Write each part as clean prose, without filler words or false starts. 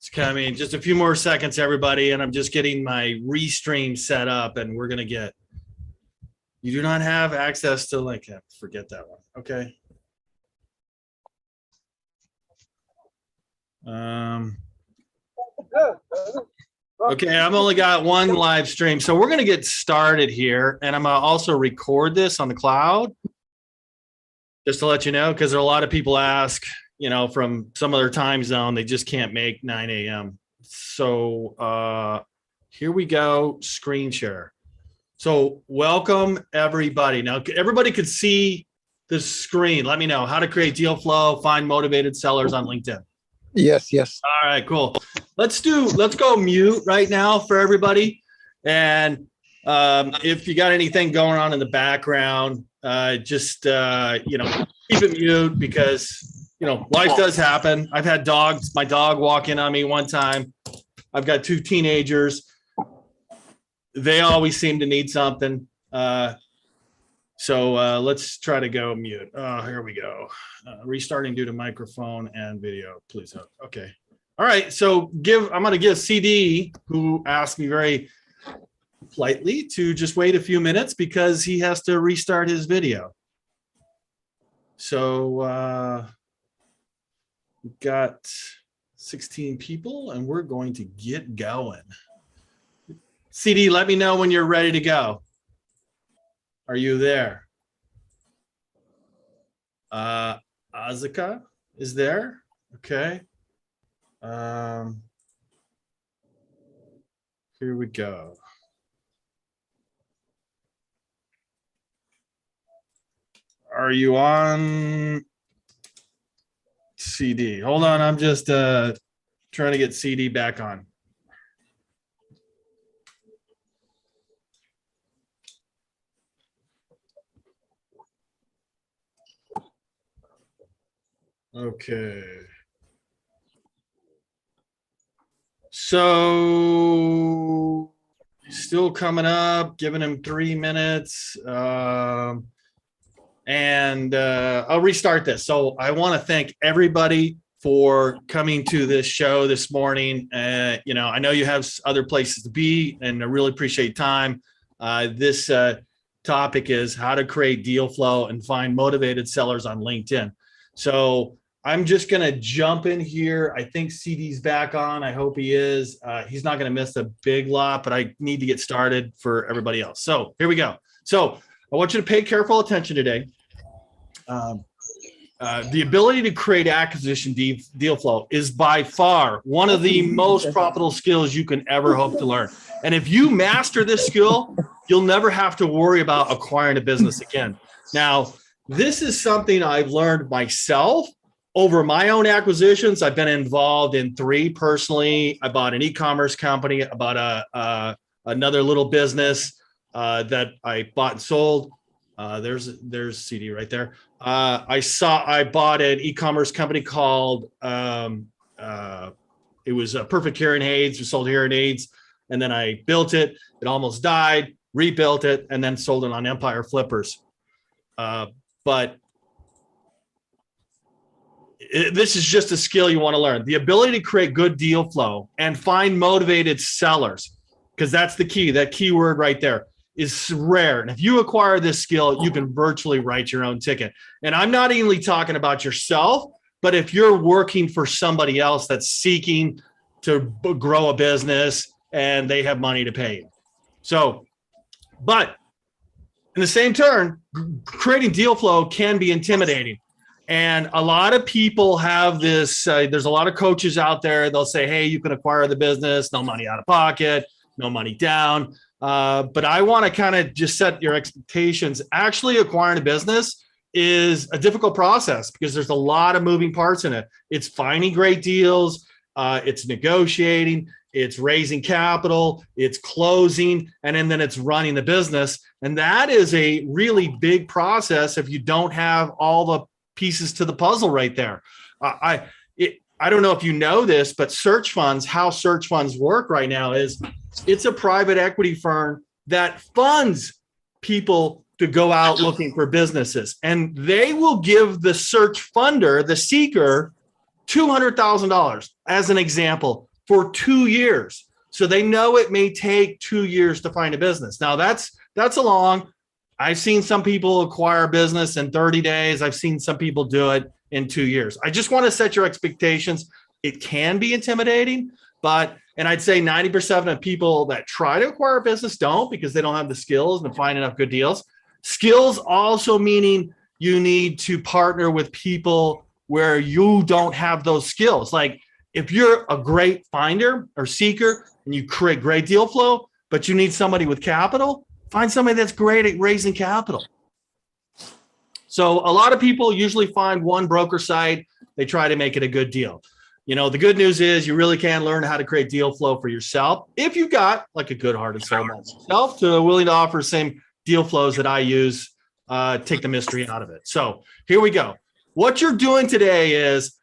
It's coming. Just a few more seconds, everybody, and I'm just getting my restream set up, and we're gonna get. You do not have access to link. Forget that one. Okay. Okay, I've only got one live stream, so we're gonna get started here, and I'm gonna also record this on the cloud, just to let you know, because there are a lot of people ask, from some other time zone, they just can't make 9 a.m. So here we go, screen share. So welcome everybody. Now everybody could see the screen. Let me know how to create deal flow, find motivated sellers on LinkedIn. Yes. All right, cool. Let's go mute right now for everybody. And if you got anything going on in the background, just keep it mute because, life does happen. I've had my dog walk in on me one time. I've got 2 teenagers. They always seem to need something. So let's try to go mute. Here we go. Restarting due to microphone and video, please. Okay. All right. So I'm going to give CD, who asked me very politely to just wait a few minutes because he has to restart his video. So we've got 16 people and we're going to get going. CD, let me know when you're ready to go. Are you there? Azaka is there. Okay. Here we go. Are you on CD? Hold on. I'm just trying to get CD back on. Okay. So still coming up, giving him 3 minutes. And I'll restart this. So I want to thank everybody for coming to this show this morning. I know you have other places to be, and I really appreciate time. This topic is how to create deal flow and find motivated sellers on LinkedIn. So I'm just going to jump in here. I think CD's back on. I hope he is. He's not going to miss a big lot, but I need to get started for everybody else. So here we go. So I want you to pay careful attention today. The ability to create acquisition deal flow is by far one of the most profitable skills you can ever hope to learn. And if you master this skill, you'll never have to worry about acquiring a business again. Now, this is something I've learned myself over my own acquisitions. I've been involved in 3 personally. I bought an e-commerce company. I bought another little business that I bought and sold. There's CD right there. I bought an e-commerce company called it was Perfect Hearing Aids. We sold hearing aids, and then I built it. It almost died. Rebuilt it, and then sold it on Empire Flippers. But this is just a skill you want to learn. The ability to create good deal flow and find motivated sellers, because that's the key. That keyword right there is rare. And if you acquire this skill, you can virtually write your own ticket. And I'm not only talking about yourself, but if you're working for somebody else that's seeking to grow a business and they have money to pay you. So, but in the same turn, creating deal flow can be intimidating. And a lot of people have this, there's a lot of coaches out there. They'll say, hey, you can acquire the business, no money out of pocket, no money down. But I want to kind of just set your expectations. Actually acquiring a business is a difficult process because there's a lot of moving parts in it. It's finding great deals. It's negotiating. It's raising capital. It's closing. And then it's running the business. And that is a really big process if you don't have all the pieces to the puzzle right there. I don't know if you know this, but how search funds work right now is it's a private equity firm that funds people to go out looking for businesses. And they will give the search funder, the seeker, $200,000 as an example for 2 years. So they know it may take 2 years to find a business. Now that's a long. I've seen some people acquire a business in 30 days. I've seen some people do it in 2 years. I just want to set your expectations. It can be intimidating, and I'd say 90% of people that try to acquire a business don't, because they don't have the skills and find enough good deals. Skills also meaning you need to partner with people where you don't have those skills. Like if you're a great finder or seeker and you create great deal flow, but you need somebody with capital, find somebody that's great at raising capital. So a lot of people usually find one broker site. They try to make it a good deal. The good news is you really can learn how to create deal flow for yourself if you've got like a good heart and soul yourself to willing to offer the same deal flows that I use, take the mystery out of it. So here we go. What you're doing today is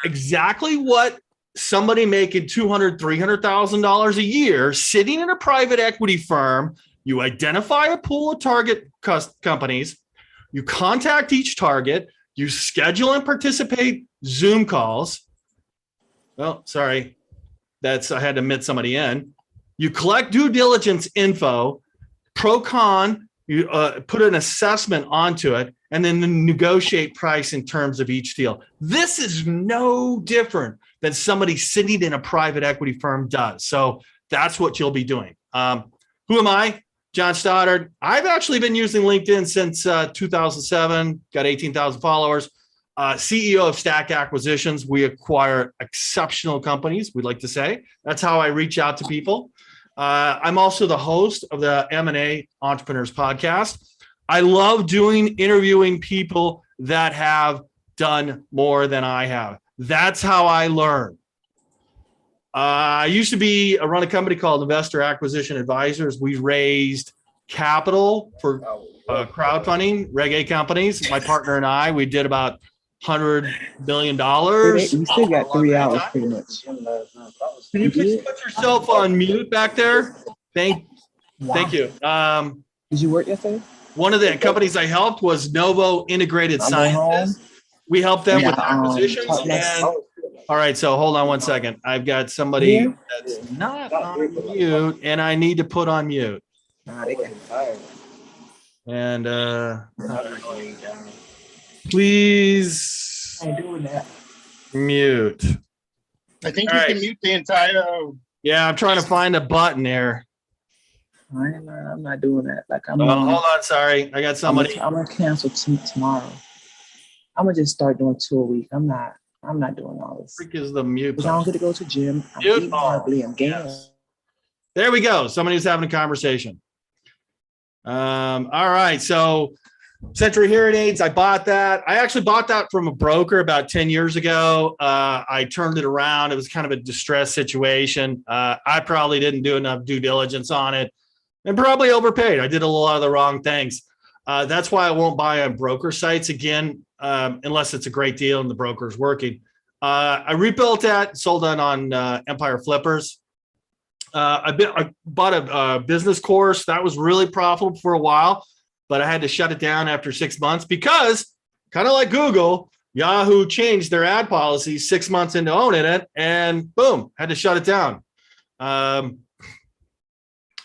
exactly what somebody making $200,000, $300,000 a year sitting in a private equity firm. You identify a pool of target companies, you contact each target, you schedule and participate Zoom calls. Well, sorry, I had to admit somebody in. You collect due diligence info, pro con, you put an assessment onto it, and then negotiate price in terms of each deal. This is no different than somebody sitting in a private equity firm does. So that's what you'll be doing. Who am I? John Stoddard. I've actually been using LinkedIn since 2007, got 18,000 followers. CEO of Stack Acquisitions. We acquire exceptional companies, we'd like to say. That's how I reach out to people. I'm also the host of the M&A Entrepreneurs Podcast. I love interviewing people that have done more than I have. That's how I learn. I used to run a company called Investor Acquisition Advisors. We raised capital for crowdfunding, Reg A companies. My partner and I, we did about $100 billion. We still got 3 hours pretty much. Can you please put yourself on mute back there? Thank you. Did you work yesterday? One of the companies I helped was Novo Integrated Sciences. We helped them with acquisitions. All right, so hold on one second. I've got somebody that's not on mute, and I need to put on mute. They got tired. And please mute. I think you can mute the entire. Yeah, I'm trying to find a button here. I'm not doing that. Hold on, sorry. I got somebody. I'm gonna cancel tomorrow. I'm gonna just start doing 2 a week. I'm not doing all this. Freak is the mute. I don't get to go to gym. I'm eating horribly. I'm gaining. Yes. There we go. Somebody who's having a conversation. All right. So Century Hearing Aids, I bought that. I actually bought that from a broker about 10 years ago. I turned it around. It was kind of a distressed situation. I probably didn't do enough due diligence on it and probably overpaid. I did a lot of the wrong things. That's why I won't buy on broker sites again, unless it's a great deal and the broker is working. I rebuilt that, sold that on Empire Flippers. I bought a business course that was really profitable for a while, but I had to shut it down after 6 months because, kind of like Google, Yahoo changed their ad policy 6 months into owning it, and boom, had to shut it down. I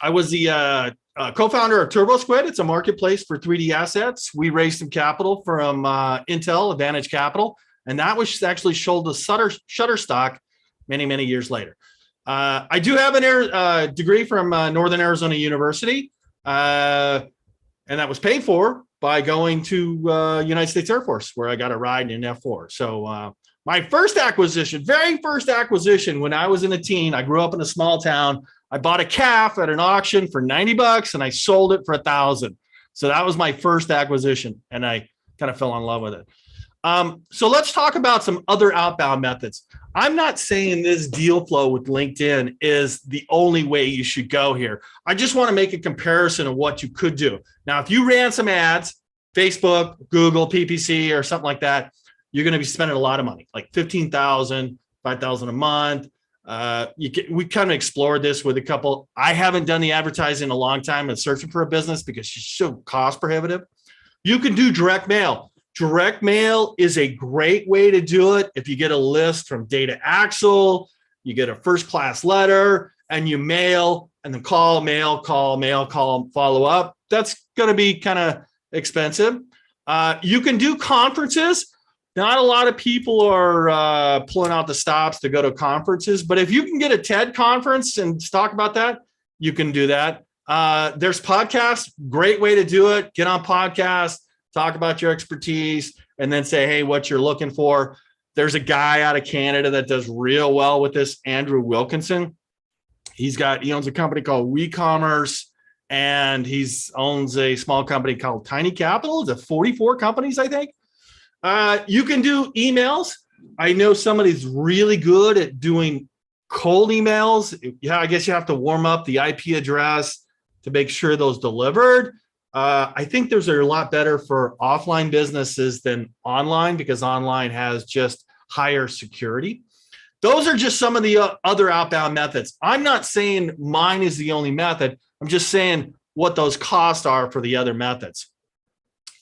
was the co-founder of TurboSquid. It's a marketplace for 3D assets. We raised some capital from Intel, Advantage Capital, and that was actually sold to Shutterstock many, many years later. I do have a degree from Northern Arizona University, and that was paid for by going to United States Air Force, where I got a ride in F4. So my very first acquisition when I was in a teen, I grew up in a small town. I bought a calf at an auction for $90 and I sold it for $1,000. So that was my first acquisition, and I kind of fell in love with it. So let's talk about some other outbound methods. I'm not saying this deal flow with LinkedIn is the only way you should go here. I just want to make a comparison of what you could do. Now, if you ran some ads, Facebook, Google, PPC, or something like that, you're going to be spending a lot of money, like $15,000, $5,000 a month. We kind of explored this with a couple. I haven't done the advertising in a long time and searching for a business because it's so cost prohibitive. You can do direct mail. Direct mail is a great way to do it. If you get a list from Data Axle, you get a first class letter, and you mail and then call, mail, follow up. That's going to be kind of expensive. You can do conferences. Not a lot of people are pulling out the stops to go to conferences, but if you can get a TED conference and talk about that, you can do that. There's podcasts, great way to do it. Get on podcasts, talk about your expertise, and then say, hey, what you're looking for. There's a guy out of Canada that does real well with this, Andrew Wilkinson. He owns a company called WeCommerce, and owns a small company called Tiny Capital. It's 44 companies, I think. You can do emails. I know somebody's really good at doing cold emails. Yeah, I guess you have to warm up the IP address to make sure those delivered. I think those are a lot better for offline businesses than online, because online has just higher security. Those are just some of the other outbound methods. I'm not saying mine is the only method. I'm just saying what those costs are for the other methods.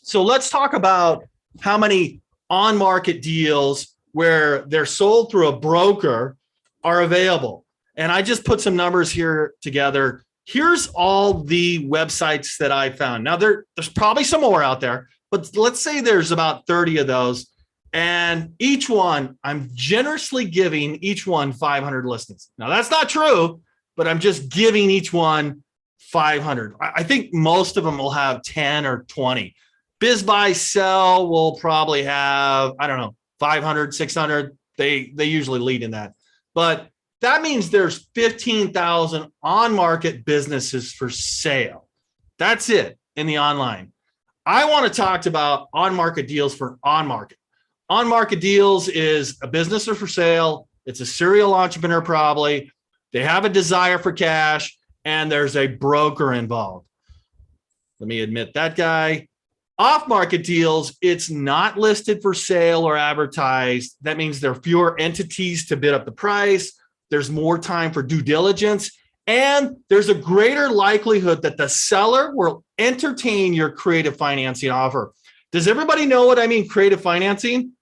So let's talk about how many on-market deals where they're sold through a broker are available. And I just put some numbers here together. Here's all the websites that I found. Now, there's probably some more out there, but let's say there's about 30 of those. And each one, I'm generously giving each one 500 listings. Now, that's not true, but I'm just giving each one 500. I think most of them will have 10 or 20. Biz Buy Sell will probably have, 500, 600. They usually lead in that. But that means there's 15,000 on-market businesses for sale. That's it in the online. I want to talk about on-market deals for on-market. On-market deals is a business for sale. It's a serial entrepreneur probably. They have a desire for cash, and there's a broker involved. Let me admit that guy. Off-market deals, it's not listed for sale or advertised. That means there are fewer entities to bid up the price. There's more time for due diligence, and there's a greater likelihood that the seller will entertain your creative financing offer. Does everybody know what I mean, creative financing?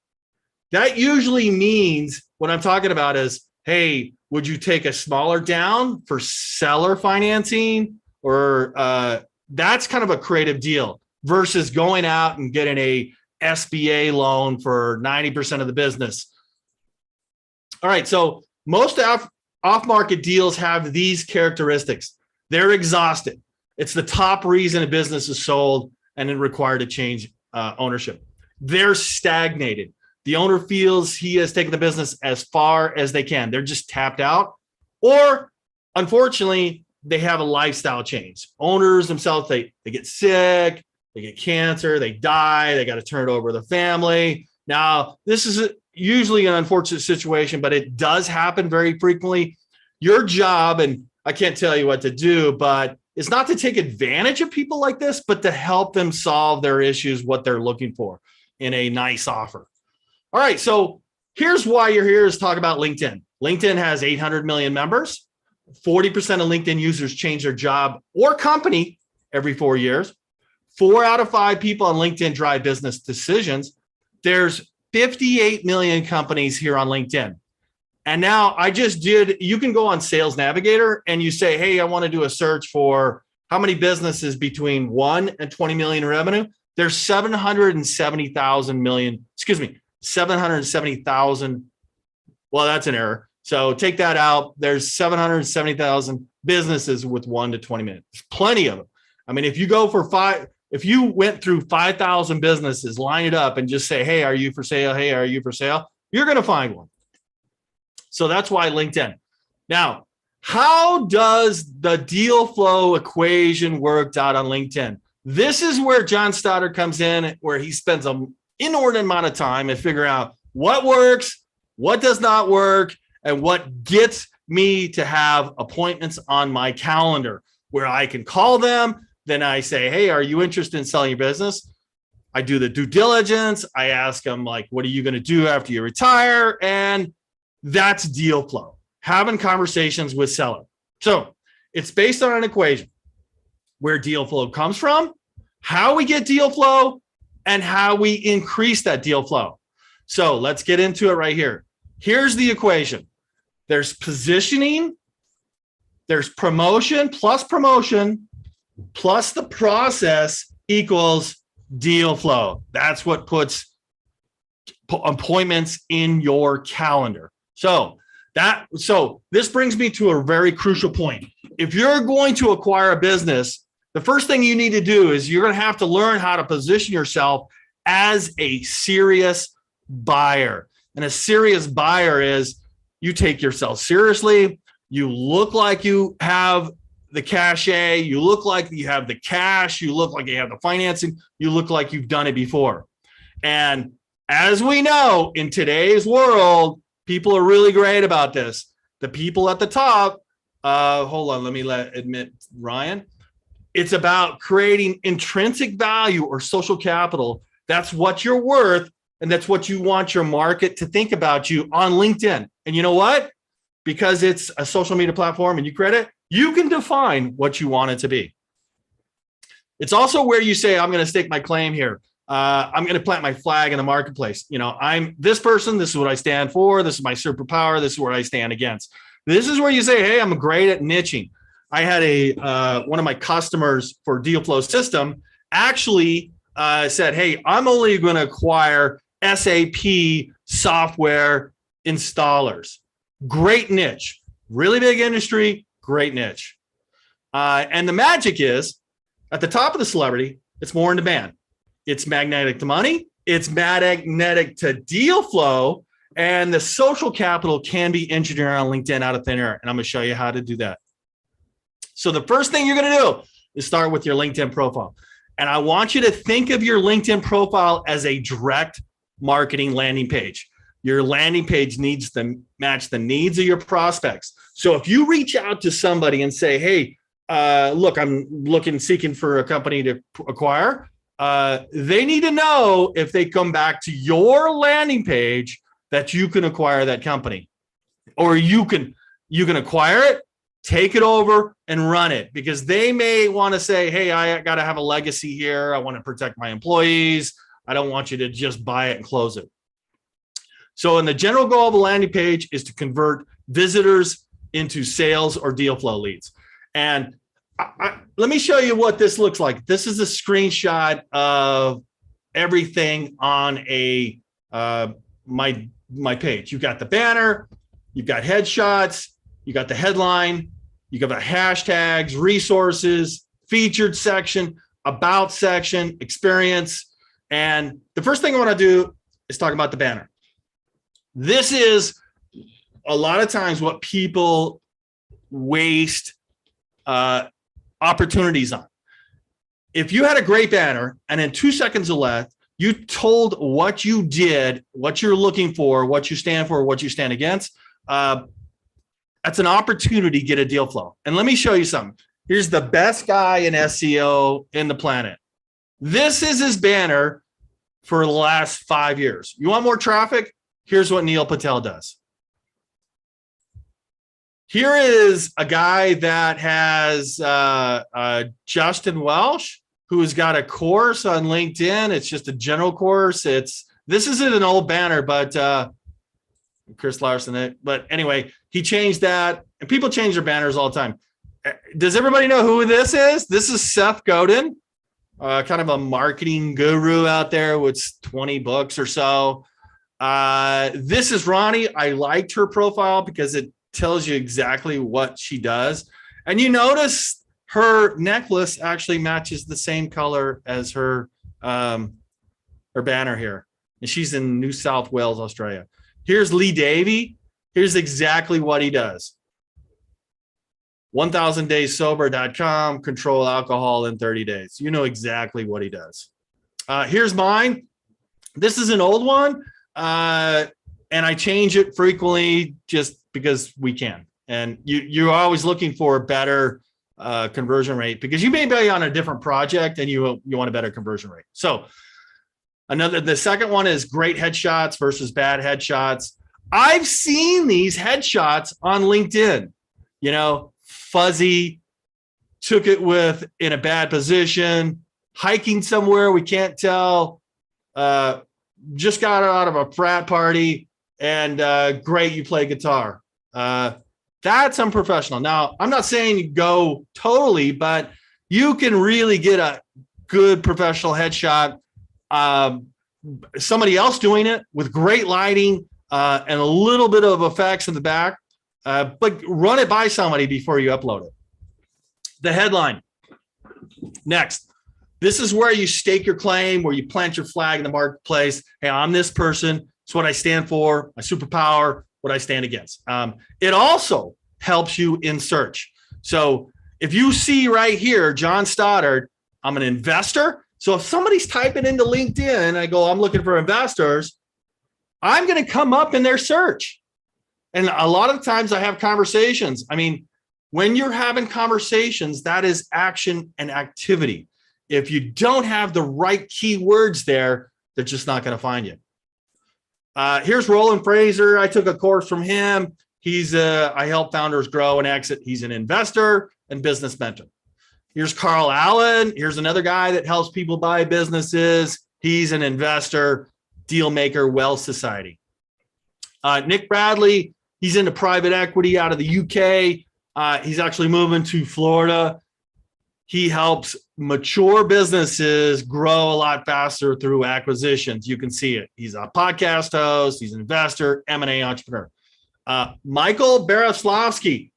That usually means what I'm talking about is, hey, would you take a smaller down for seller financing? Or that's kind of a creative deal versus going out and getting a SBA loan for 90% of the business. All right, so most off-market deals have these characteristics. They're exhausted. It's the top reason a business is sold and then required to change ownership. They're stagnated. The owner feels he has taken the business as far as they can. They're just tapped out. Or, unfortunately, they have a lifestyle change. Owners themselves, they get sick, they get cancer, they die, they got to turn it over to the family. Now, this is usually an unfortunate situation, but it does happen very frequently. Your job, and I can't tell you what to do, but it's not to take advantage of people like this, but to help them solve their issues, what they're looking for in a nice offer. All right, so here's why you're here is talk about LinkedIn. LinkedIn has 800 million members. 40% of LinkedIn users change their job or company every 4 years. 4 out of 5 people on LinkedIn drive business decisions. There's 58 million companies here on LinkedIn. And now you can go on Sales Navigator and you say, hey, I want to do a search for how many businesses between 1 and 20 million in revenue. There's 770,000. Well, that's an error. So take that out. There's 770,000 businesses with 1 to 20 million. There's plenty of them. I mean, if you went through 5,000 businesses, line it up and just say, hey, are you for sale? Hey, are you for sale? You're going to find one. So that's why LinkedIn. Now, how does the deal flow equation work out on LinkedIn? This is where John Stoddard comes in, where he spends an inordinate amount of time and figure out what works, what does not work, and what gets me to have appointments on my calendar where I can call them. Then I say, hey, are you interested in selling your business? I do the due diligence. I ask them, like, what are you going to do after you retire? And that's deal flow, having conversations with seller. So it's based on an equation where deal flow comes from, how we get deal flow, and how we increase that deal flow. So let's get into it right here. Here's the equation. There's positioning, there's promotion plus the process equals deal flow. That's what puts appointments in your calendar. So this brings me to a very crucial point. If you're going to acquire a business, the first thing you need to do is you're going to have to learn how to position yourself as a serious buyer. And a serious buyer is you take yourself seriously. You look like you have the cachet. You look like you have the cash. You look like you have the financing. You look like you've done it before. And as we know, in today's world, people are really great about this. The people at the top, hold on, let me admit Ryan. It's about creating intrinsic value or social capital. That's what you're worth, and that's what you want your market to think about you on LinkedIn. And you know what? Because it's a social media platform and you create it, you can define what you want it to be. It's also where you say, I'm going to stake my claim here. I'm going to plant my flag in the marketplace. You know, I'm this person. This is what I stand for. This is my superpower. This is where I stand against. This is where you say, hey, I'm great at niching. I had one of my customers for Deal Flow System actually said, hey, I'm only going to acquire SAP software installers. Great niche, really big industry, great niche. And the magic is at the top of the celebrity, it's more in demand. It's magnetic to money. It's magnetic to deal flow. And the social capital can be engineered on LinkedIn out of thin air. And I'm going to show you how to do that. So the first thing you're going to do is start with your LinkedIn profile. And I want you to think of your LinkedIn profile as a direct marketing landing page. Your landing page needs to match the needs of your prospects. So if you reach out to somebody and say, hey, look, I'm seeking for a company to acquire, they need to know if they come back to your landing page that you can acquire that company, or you can acquire it, take it over and run it, because they may want to say, hey, I got to have a legacy here. I want to protect my employees. I don't want you to just buy it and close it. So in the general goal of a landing page is to convert visitors into sales or deal flow leads. And let me show you what this looks like. This is a screenshot of everything on my page. You've got the banner, you've got headshots, you got the headline, you got the hashtags, resources, featured section, about section, experience. And the first thing I want to do is talk about the banner. This is a lot of times what people waste opportunities on. If you had a great banner and in 2 seconds or less, you told what you did, what you're looking for, what you stand for, what you stand against, that's an opportunity to get a deal flow. And let me show you something. Here's the best guy in SEO in the planet. This is his banner for the last 5 years. You want more traffic? Here's what Neil Patel does. Here is a guy that has Justin Welsh, who's got a course on LinkedIn. It's just a general course. This isn't an old banner, but Chris Larson. But anyway, he changed that, and people change their banners all the time. Does everybody know who this is? This is Seth Godin, kind of a marketing guru out there with 20 books or so. This is Ronnie. I liked her profile because it tells you exactly what she does. And you notice her necklace actually matches the same color as her banner here. And she's in New South Wales, Australia. Here's Lee Davey. Here's exactly what he does. 1000dayssober.com, control alcohol in 30 days. You know exactly what he does. Here's mine. This is an old one. And I change it frequently just because we can. And you're always looking for a better conversion rate, because you may be on a different project and you want a better conversion rate. So the second one is great headshots versus bad headshots. I've seen these headshots on LinkedIn, fuzzy, took it in a bad position, hiking somewhere we can't tell, just got out of a frat party, and great, you play guitar. That's unprofessional. Now, I'm not saying you go totally, but you can really get a good professional headshot. Somebody else doing it with great lighting and a little bit of effects in the back, but run it by somebody before you upload it. The headline. Next. This is where you stake your claim, where you plant your flag in the marketplace. Hey, I'm this person. It's what I stand for, my superpower, what I stand against. It also helps you in search. So if you see right here, John Stoddard, I'm an investor. So if somebody's typing into LinkedIn, I go, I'm looking for investors, I'm going to come up in their search. And a lot of times I have conversations. I mean, when you're having conversations, that is action and activity. If you don't have the right keywords there, they're just not going to find you. Here's Roland Fraser. I took a course from him. I help founders grow and exit. He's an investor and business mentor. Here's Carl Allen. Here's another guy that helps people buy businesses. He's an investor, deal maker, Wealth Society. Nick Bradley, he's into private equity out of the UK. He's actually moving to Florida. He helps mature businesses grow a lot faster through acquisitions. You can see it. He's a podcast host. He's an investor, M&A entrepreneur. Michael Beroslavsky.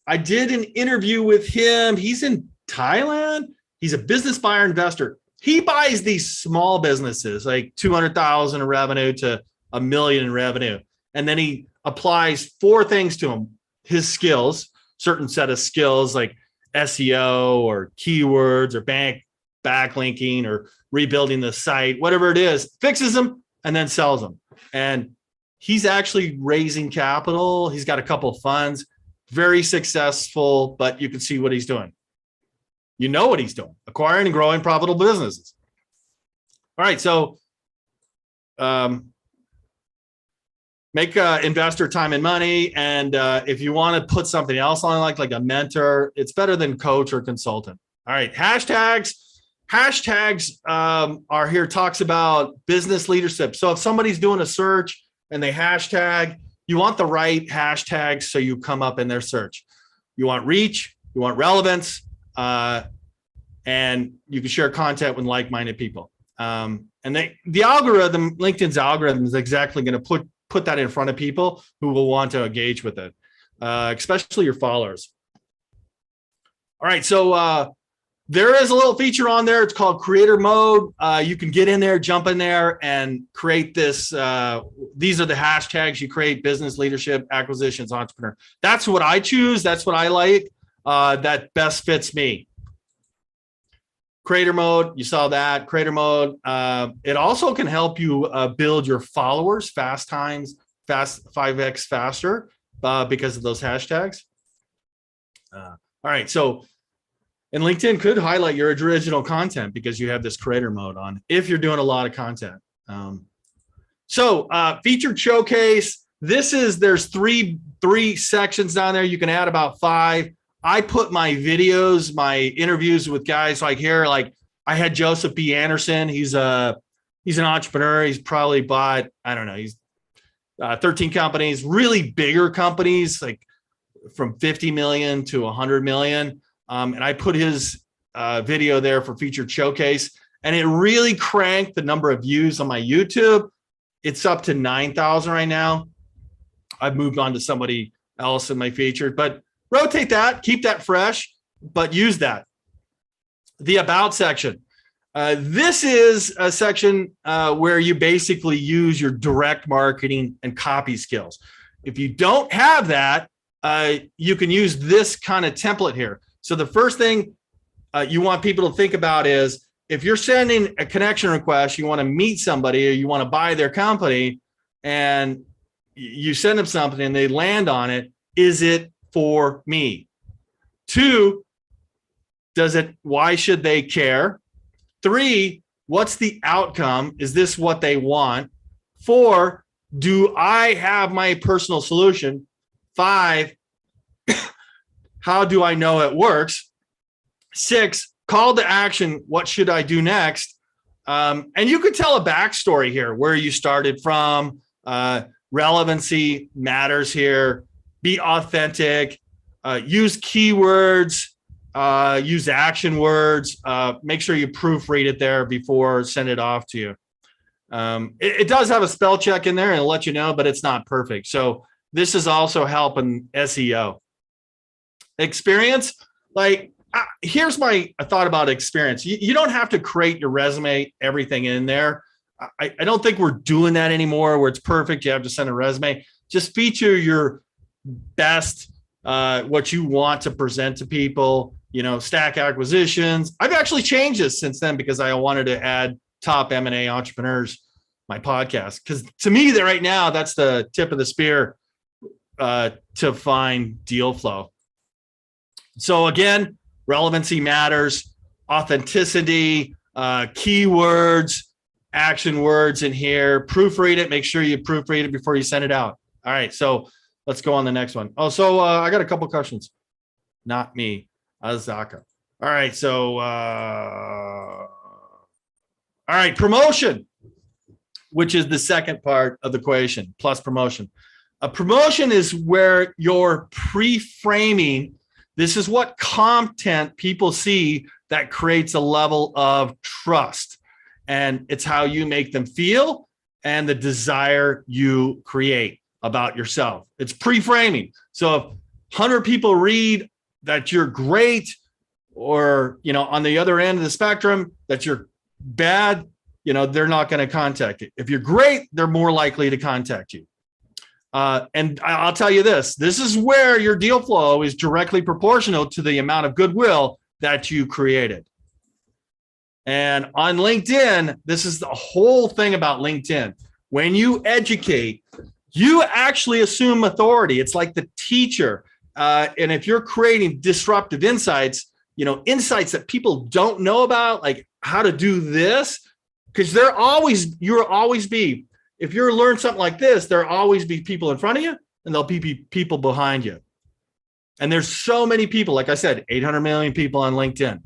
I did an interview with him. He's in Thailand. He's a business buyer investor. He buys these small businesses, like 200,000 in revenue to $1 million in revenue. And then he applies 4 things to them. His skills, certain set of skills like SEO or keywords or backlinking or rebuilding the site, whatever it is, fixes them and then sells them. And he's actually raising capital. He's got a couple of funds, very successful, but you can see what he's doing. You know what he's doing, acquiring and growing profitable businesses. All right. So, make investor time and money. And if you want to put something else on like a mentor, it's better than coach or consultant. All right. Hashtags. Hashtags are here, talks about business leadership. So if somebody's doing a search and they hashtag, you want the right hashtags so you come up in their search. You want reach, you want relevance, and you can share content with like-minded people. And the algorithm, LinkedIn's algorithm is exactly going to put that in front of people who will want to engage with it, especially your followers. All right, so there is a little feature on there. It's called creator mode. You can get in there, jump in there, and create this. These are the hashtags you create: business, leadership, acquisitions, entrepreneur. That's what I choose. That's what I like. That best fits me. Creator mode, you saw that. Creator mode. It also can help you build your followers 5x faster because of those hashtags. All right, so and LinkedIn could highlight your original content because you have this creator mode on if you're doing a lot of content. Featured showcase. There's three sections down there. You can add about 5. I put my videos, my interviews with guys like here, like I had Joseph B. Anderson. He's an entrepreneur. He's probably bought, I don't know, he's 13 companies, really bigger companies, like from 50 million to 100 million. And I put his video there for featured showcase, and it really cranked the number of views on my YouTube. It's up to 9,000 right now. I've moved on to somebody else in my featured, but rotate that, keep that fresh, but use that. The about section. This is a section where you basically use your direct marketing and copy skills. If you don't have that, you can use this kind of template here. So the first thing you want people to think about is if you're sending a connection request, you want to meet somebody or you want to buy their company, and you send them something and they land on it, is it for me? 2, why should they care? 3, what's the outcome? Is this what they want? 4, do I have my personal solution? 5, how do I know it works? 6, call to action. What should I do next? And you could tell a backstory here, where you started from. Relevancy matters here. be authentic, use keywords, use action words, make sure you proofread it there before send it off to you. It does have a spell check in there and it'll let you know, but it's not perfect. So this is also helping SEO. Experience, like here's my thought about experience. You don't have to create your resume, everything in there. I don't think we're doing that anymore where it's perfect. You have to send a resume. Just feature your best, what you want to present to people, stack acquisitions. I've actually changed this since then because I wanted to add top M&A entrepreneurs, my podcast. Because to me, that right now, that's the tip of the spear to find deal flow. So again, relevancy matters, authenticity, keywords, action words in here, proofread it. Make sure you proofread it before you send it out. All right, so let's go on the next one. Oh, so I got a couple questions. Not me, Azaka. All right, so all right, promotion, which is the second part of the equation, plus promotion. A promotion is where you're pre-framing. This is what content people see that creates a level of trust. And it's how you make them feel and the desire you create about yourself. It's pre-framing. So if 100 people read that you're great, or, on the other end of the spectrum, that you're bad, they're not going to contact you. If you're great, they're more likely to contact you. And I'll tell you this is where your deal flow is directly proportional to the amount of goodwill that you created. And on LinkedIn, this is the whole thing about LinkedIn. When you educate, you actually assume authority. It's like the teacher. And if you're creating disruptive insights, insights that people don't know about, like how to do this, because you'll always be, if you learn something like this, there'll always be people in front of you and there'll be people behind you. And there's so many people, like I said, 800 million people on LinkedIn.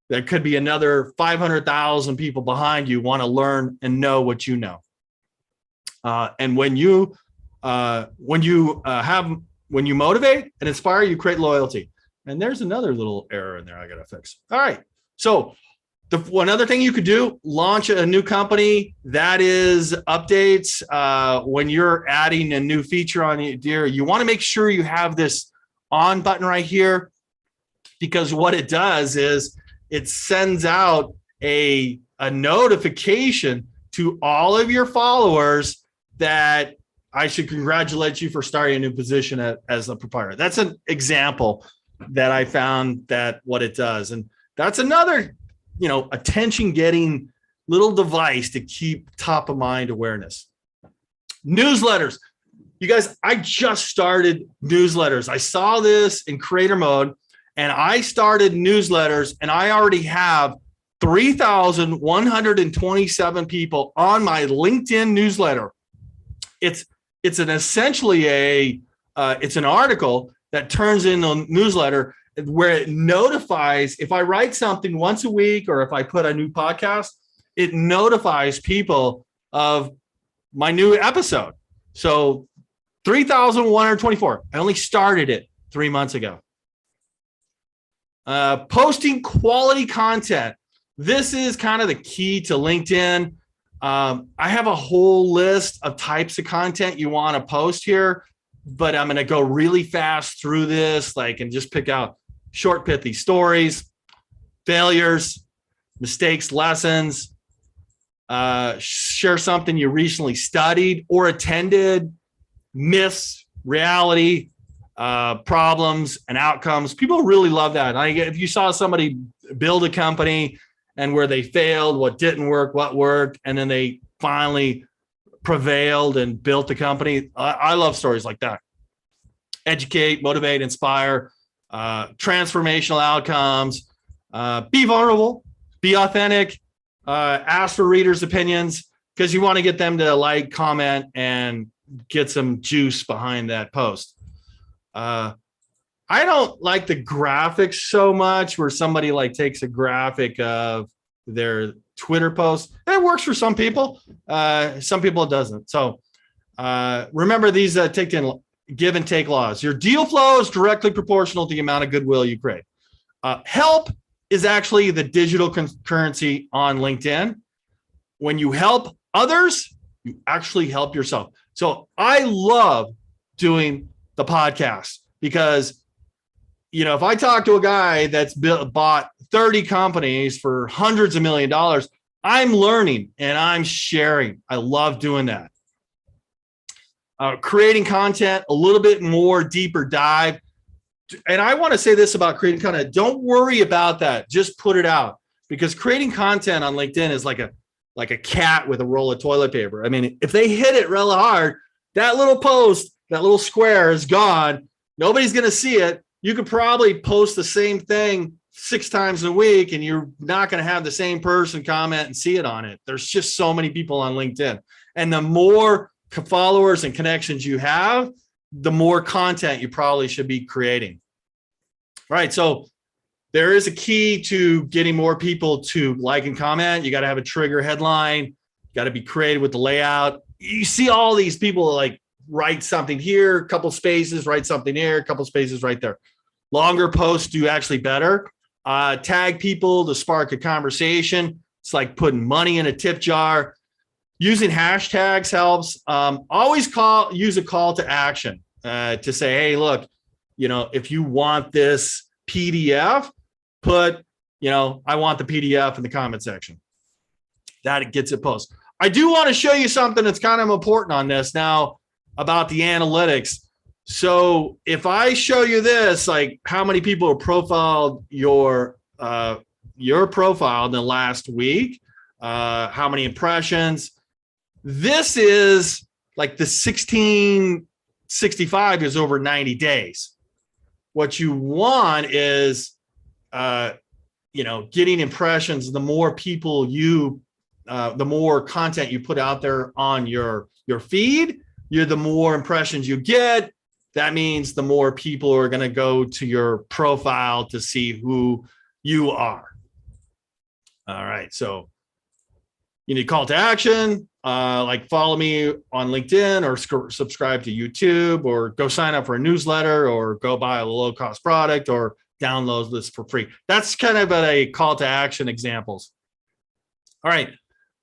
There could be another 500,000 people behind you want to learn and know what you know. And when you motivate and inspire, you create loyalty. And there's another little error in there I got to fix. All right. So one other thing you could do, launch a new company. That is updates. When you're adding a new feature on your, you want to make sure you have this on button right here, because what it does is it sends out a notification to all of your followers that I should congratulate you for starting a new position as a proprietor. That's an example that I found that what it does. And that's another, attention getting little device to keep top of mind awareness. Newsletters. You guys, I just started newsletters. I saw this in creator mode and I started newsletters and I already have 3,127 people on my LinkedIn newsletter. It's essentially it's an article that turns into a newsletter where it notifies if I write something once a week or if I put a new podcast, it notifies people of my new episode. So 3,124. I only started it 3 months ago. Posting quality content. This is kind of the key to LinkedIn. I have a whole list of types of content you want to post here, but I'm going to go really fast through this, and just pick out short, pithy stories, failures, mistakes, lessons, share something you recently studied or attended, myths, reality, problems, and outcomes. People really love that. If you saw somebody build a company and where they failed, what didn't work, what worked, and then they finally prevailed and built the company. I love stories like that. Educate, motivate, inspire, transformational outcomes, be vulnerable, be authentic, ask for readers' opinions, because you want to get them to like, comment, and get some juice behind that post. I don't like the graphics so much where somebody takes a graphic of their Twitter post. It works for some people. Some people it doesn't. So remember, these take give and take laws. Your deal flow is directly proportional to the amount of goodwill you create. Help is actually the digital currency on LinkedIn. When you help others, you actually help yourself. So I love doing the podcast because, if I talk to a guy that's bought 30 companies for hundreds of $1 million, I'm learning and I'm sharing. I love doing that. Creating content, a little bit more deeper dive. And I want to say this about creating content. Don't worry about that. Just put it out, because creating content on LinkedIn is like a cat with a roll of toilet paper. I mean, if they hit it real hard, that little post, that little square is gone. Nobody's going to see it. You could probably post the same thing 6 times a week and you're not going to have the same person comment and see it on it. There's just so many people on LinkedIn. And the more followers and connections you have, the more content you probably should be creating. All right. So there is a key to getting more people to like and comment. You got to have a trigger headline. You got to be creative with the layout. You see all these people like write something here, a couple spaces, write something here, a couple spaces right there. Longer posts do actually better. Tag people to spark a conversation. It's like putting money in a tip jar. Using hashtags helps. Always use a call to action to say, hey, look, if you want this PDF, put, I want the PDF in the comment section. That gets it posted. I do want to show you something that's kind of important on this now about the analytics. So if I show you this, like how many people have profiled your profile in the last week, how many impressions, this is like the 1665 is over 90 days. What you want is, getting impressions. The more people the more content you put out there on your feed, the more impressions you get. That means the more people are going to go to your profile to see who you are. All right. So you need call to action, like follow me on LinkedIn or subscribe to YouTube or go sign up for a newsletter or go buy a low cost product or download this for free. That's kind of a call to action examples. All right.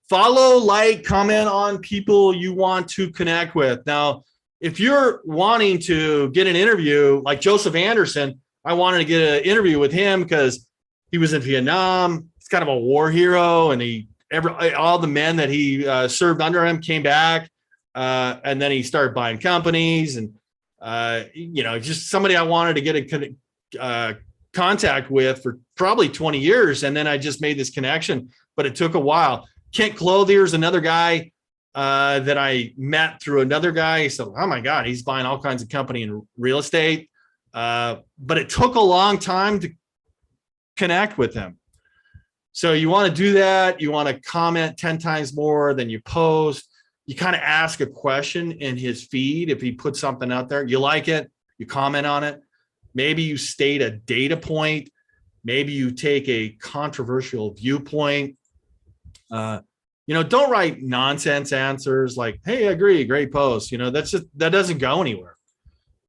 Follow, like, comment on people you want to connect with. Now, if you're wanting to get an interview, like Joseph Anderson, I wanted to get an interview with him because he was in Vietnam. He's kind of a war hero, and all the men that he served under him came back, and then he started buying companies, and just somebody I wanted to get in contact with for probably 20 years, and then I just made this connection, but it took a while. Kent Clothier's another guy that I met through another guy. He said, oh my God, he's buying all kinds of company in real estate. But it took a long time to connect with him. So you want to do that. You want to comment 10 times more than you post. You kind of ask a question in his feed. If he puts something out there, you like it, you comment on it. Maybe you state a data point. Maybe you take a controversial viewpoint. Don't write nonsense answers like, hey, I agree, great post. That doesn't go anywhere.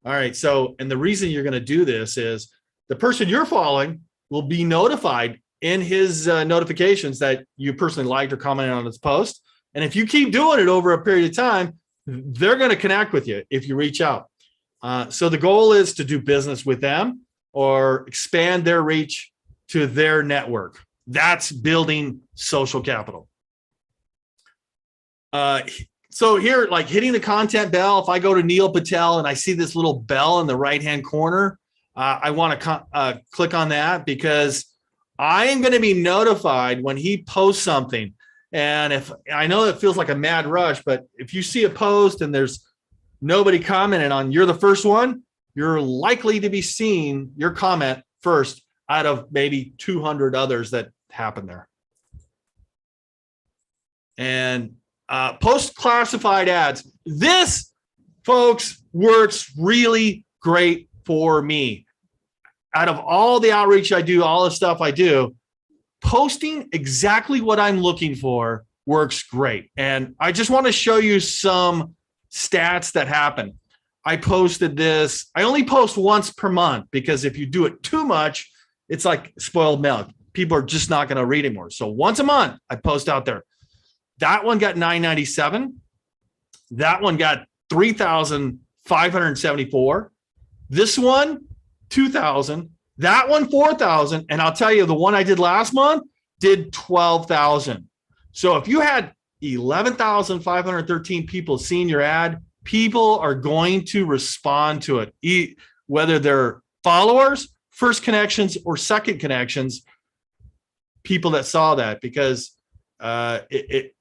All right. So, and the reason you're going to do this is the person you're following will be notified in his notifications that you personally liked or commented on his post. And if you keep doing it over a period of time, they're going to connect with you if you reach out. So the goal is to do business with them or expand their reach to their network. That's building social capital. So here, like hitting the content bell, if I go to Neil Patel and I see this little bell in the right-hand corner, I want to click on that because I am going to be notified when he posts something. And if I know it feels like a mad rush, but if you see a post and there's nobody commented on, you're the first one, you're likely to be seeing your comment first out of maybe 200 others that happen there. And post classified ads. This, folks, works really great for me. Out of all the outreach I do, all the stuff I do, posting exactly what I'm looking for works great. And I just want to show you some stats that happen. I posted this. I only post once per month because if you do it too much, it's like spoiled milk. People are just not going to read anymore. So once a month, I post out there. That one got 997. That one got 3,574. This one, 2,000. That one, 4,000. And I'll tell you, the one I did last month did 12,000. So if you had 11,513 people seeing your ad, people are going to respond to it, whether they're followers, first connections, or second connections, people that saw that, because it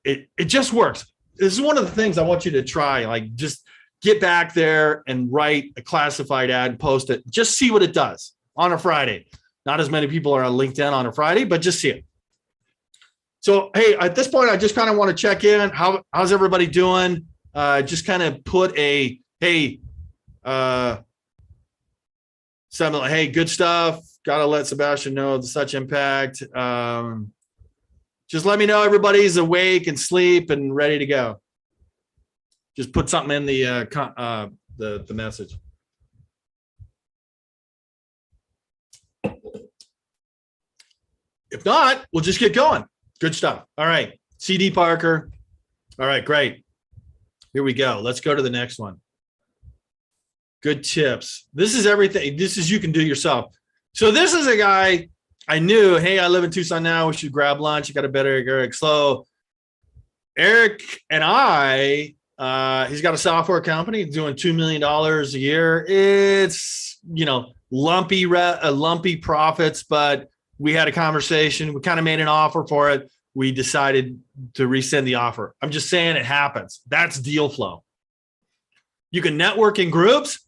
just works. This is one of the things I want you to try. Like, just get back there and write a classified ad and post it. Just see what it does on a Friday. Not as many people are on LinkedIn on a Friday, but just see it. So, hey, at this point, I just kind of want to check in. How's everybody doing? Just kind of put a, hey, something like, hey, good stuff. Got to let Sebastian know the such impact. Just let me know everybody's awake and sleep and ready to go. Just put something in the message. If not, we'll just get going. Good stuff. All right. CD Parker. All right, great. Here we go. Let's go to the next one. Good tips. This is everything. This is you can do yourself. So this is a guy I knew. Hey, I live in Tucson now. We should grab lunch. You got a better Eric Slow. Eric and I, he's got a software company doing $2 million a year. It's, lumpy profits, but we had a conversation. We kind of made an offer for it. We decided to rescind the offer. I'm just saying it happens. That's deal flow. You can network in groups.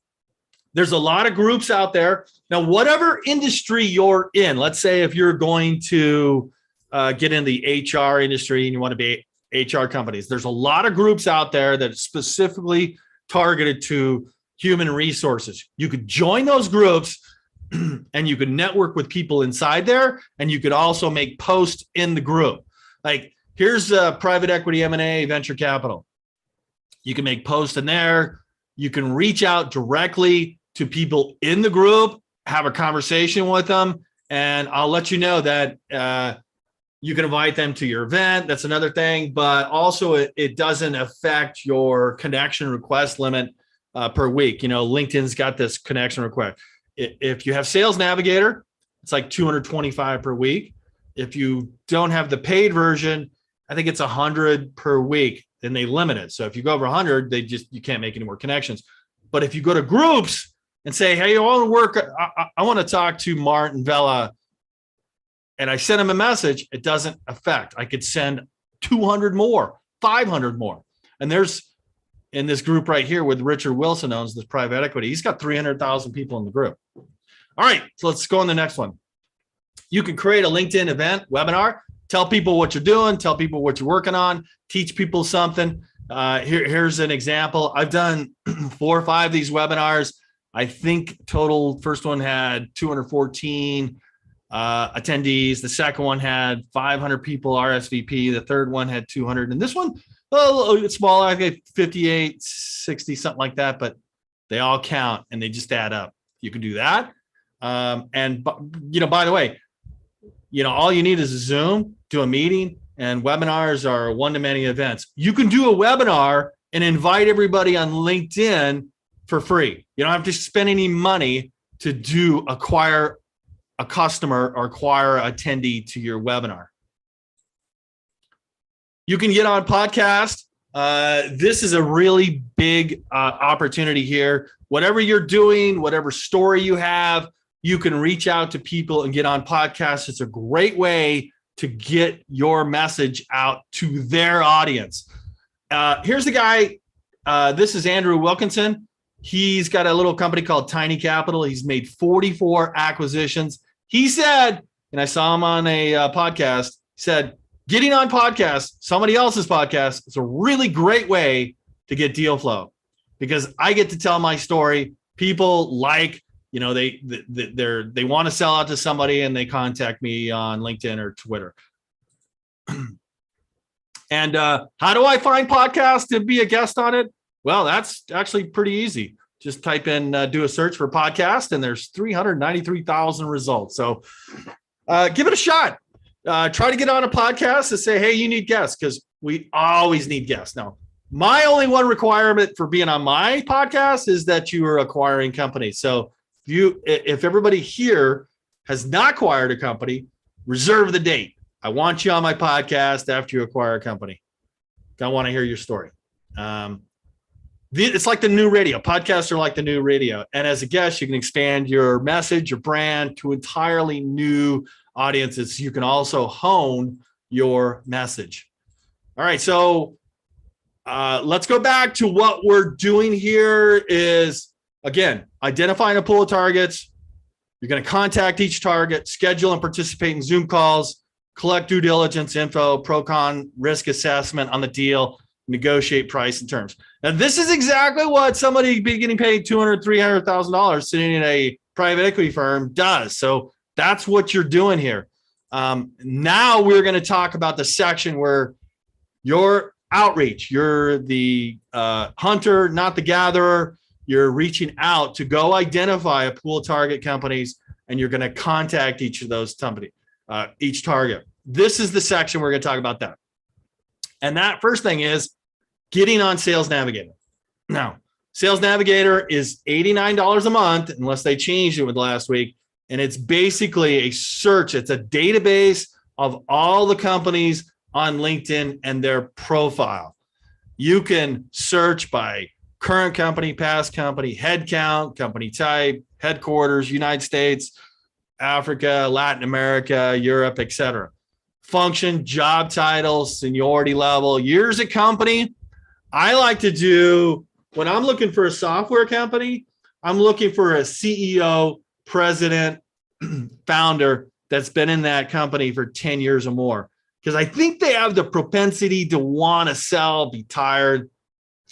There's a lot of groups out there. Now, whatever industry you're in, let's say if you're going to get in the HR industry and you want to be HR companies, there's a lot of groups out there that are specifically targeted to human resources. You could join those groups and you could network with people inside there, and you could also make posts in the group. Like, here's private equity, M&A, venture capital. You can make posts in there. You can reach out directly to people in the group, have a conversation with them, and I'll let you know that you can invite them to your event. That's another thing, but also it doesn't affect your connection request limit per week. LinkedIn's got this connection request. If you have Sales Navigator, it's like 225 per week. If you don't have the paid version, I think it's 100 per week. Then they limit it. So if you go over 100, you can't make any more connections. But if you go to groups and say, hey, I want to talk to Martin Vella, and I send him a message, it doesn't affect. I could send 200 more, 500 more. And there's, in this group right here with Richard Wilson owns this private equity, he's got 300,000 people in the group. All right, so let's go on the next one. You can create a LinkedIn event, webinar, tell people what you're doing, tell people what you're working on, teach people something. Here's an example. I've done 4 or 5 of these webinars. I think total first one had 214 attendees. The second one had 500 people RSVP. The third one had 200. And this one, a little bit smaller, I think 58, 60, something like that. But they all count and they just add up. You can do that. And by the way, all you need is a Zoom, do a meeting, and webinars are one-to-many events. You can do a webinar and invite everybody on LinkedIn for free. You don't have to spend any money to acquire a customer or acquire an attendee to your webinar. You can get on podcast. This is a really big opportunity here. Whatever you're doing, whatever story you have, you can reach out to people and get on podcasts. It's a great way to get your message out to their audience. Here's the guy. This is Andrew Wilkinson. He's got a little company called Tiny Capital. He's made 44 acquisitions. He said, and I saw him on a podcast, he said, getting on podcasts, somebody else's podcast, is a really great way to get deal flow because I get to tell my story. People like, they want to sell out to somebody and they contact me on LinkedIn or Twitter. And how do I find podcasts to be a guest on it? Well, that's actually pretty easy. Just type in, do a search for podcast, and there's 393,000 results. So give it a shot. Try to get on a podcast and say, hey, you need guests, because we always need guests. Now, my only one requirement for being on my podcast is that you are acquiring companies. So if everybody here has not acquired a company, reserve the date. I want you on my podcast after you acquire a company. I want to hear your story. It's like the new radio. Podcasts are like the new radio. And as a guest, you can expand your message, your brand to entirely new audiences. You can also hone your message. All right. So let's go back to what we're doing here is, again, identifying a pool of targets. You're going to contact each target, schedule and participate in Zoom calls, collect due diligence info, pro-con risk assessment on the deal, negotiate price and terms. Now, this is exactly what somebody getting paid $200,000, $300,000 sitting in a private equity firm does. So that's what you're doing here. Now we're going to talk about the section where your outreach, you're the hunter, not the gatherer. You're reaching out to go identify a pool of target companies, and you're going to contact each of those companies, each target. This is the section we're going to talk about that. And that first thing is getting on Sales Navigator. Now, Sales Navigator is $89 a month, unless they changed it with last week. And it's basically a search. It's a database of all the companies on LinkedIn and their profile. You can search by current company, past company, headcount, company type, headquarters, United States, Africa, Latin America, Europe, etc. Function, job titles, seniority level, years at company. I like to do, when I'm looking for a software company, I'm looking for a CEO, president, founder that's been in that company for 10 years or more. Because I think they have the propensity to want to sell, be tired,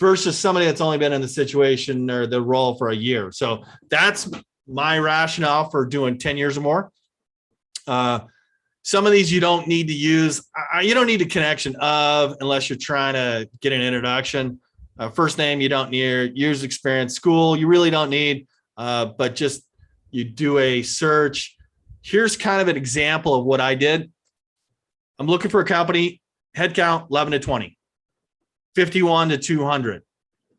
versus somebody that's only been in the situation or the role for a year. So that's my rationale for doing 10 years or more. Some of these you don't need to use. You don't need a connection of, unless you're trying to get an introduction. First name, you don't need. Years experience, school, you really don't need. But just you do a search. Here's kind of an example of what I did. I'm looking for a company, headcount 11 to 20, 51 to 200.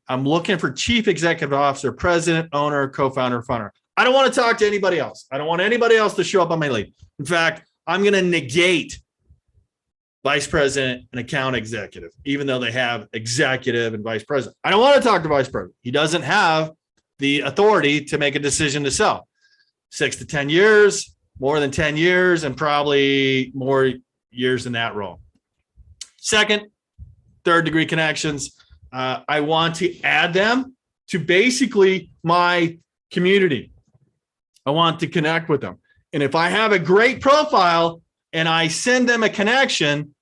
I'm looking for chief executive officer, president, owner, co-founder, funder. I don't want to talk to anybody else. I don't want anybody else to show up on my lead. In fact, I'm going to negate vice president and account executive, even though they have executive and vice president. I don't want to talk to vice president. He doesn't have the authority to make a decision to sell. 6 to 10 years, more than 10 years, and probably more years in that role. Second, third degree connections. I want to add them to basically my community. I want to connect with them. And if I have a great profile and I send them a connection,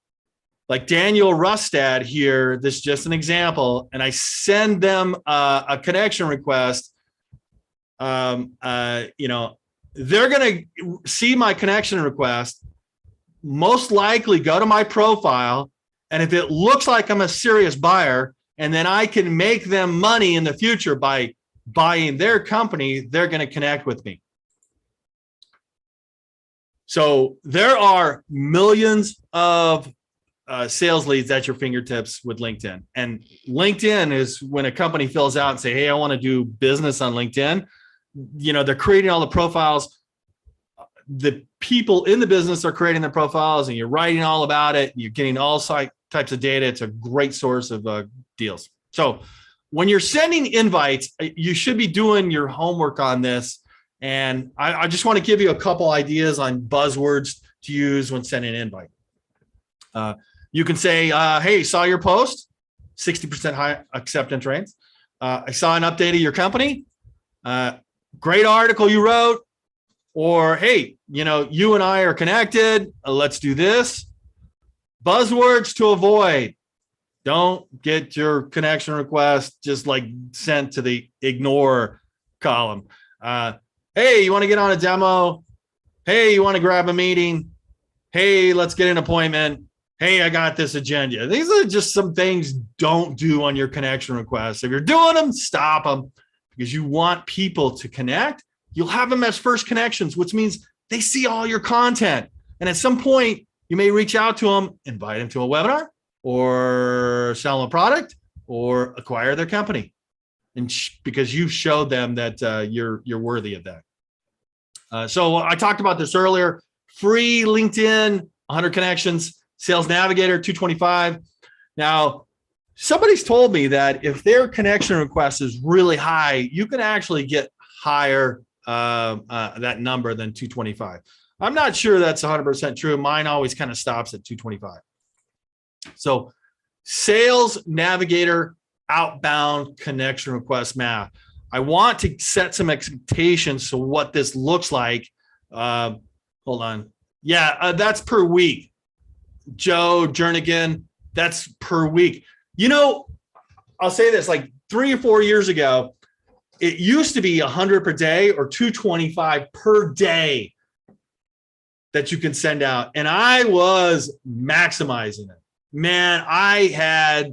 like Daniel Rustad here, this is just an example, and I send them a connection request, they're going to see my connection request, most likely go to my profile. And if it looks like I'm a serious buyer, and then I can make them money in the future by buying their company, they're going to connect with me. So there are millions of sales leads at your fingertips with LinkedIn. And LinkedIn is when a company fills out and say, hey, I want to do business on LinkedIn. They're creating all the profiles. The people in the business are creating the profiles, and you're writing all about it. You're getting all types of data. It's a great source of deals. So when you're sending invites, you should be doing your homework on this. And I just want to give you a couple ideas on buzzwords to use when sending an invite. You can say, hey, saw your post, 60% high acceptance rates. I saw an update of your company. Great article you wrote. Or, hey, you and I are connected. Let's do this. Buzzwords to avoid. Don't get your connection request just like sent to the ignore column. Hey, you want to get on a demo? Hey, you want to grab a meeting? Hey, let's get an appointment. Hey, I got this agenda. These are just some things don't do on your connection requests. If you're doing them, stop them. because you want people to connect. You'll have them as first connections, which means they see all your content. And at some point, you may reach out to them, invite them to a webinar, or sell them a product, or acquire their company. And because you've showed them that you're worthy of that. So I talked about this earlier. Free LinkedIn, 100 connections, Sales Navigator, 225. Now, somebody's told me that if their connection request is really high, you can actually get higher that number than 225. I'm not sure that's 100% true. Mine always kind of stops at 225. So Sales Navigator outbound connection request math. I want to set some expectations so what this looks like. Hold on. Yeah, that's per week. Joe Jernigan, that's per week. You know, I'll say this, like 3 or 4 years ago, it used to be 100 per day or 225 per day that you can send out. And I was maximizing it. Man, I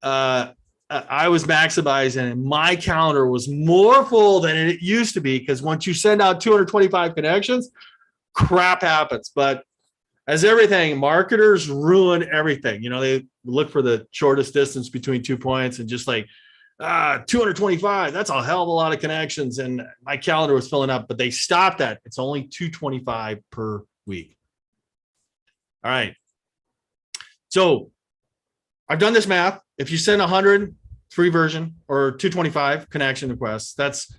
was maximizing it. My calendar was more full than it used to be, because once you send out 225 connections, crap happens. But as everything, marketers ruin everything. You know, they look for the shortest distance between 2 points and just like, 225, that's a hell of a lot of connections. And my calendar was filling up, but they stopped that. It's only 225 per week. All right. So I've done this math. If you send 100 free version or 225 connection requests, that's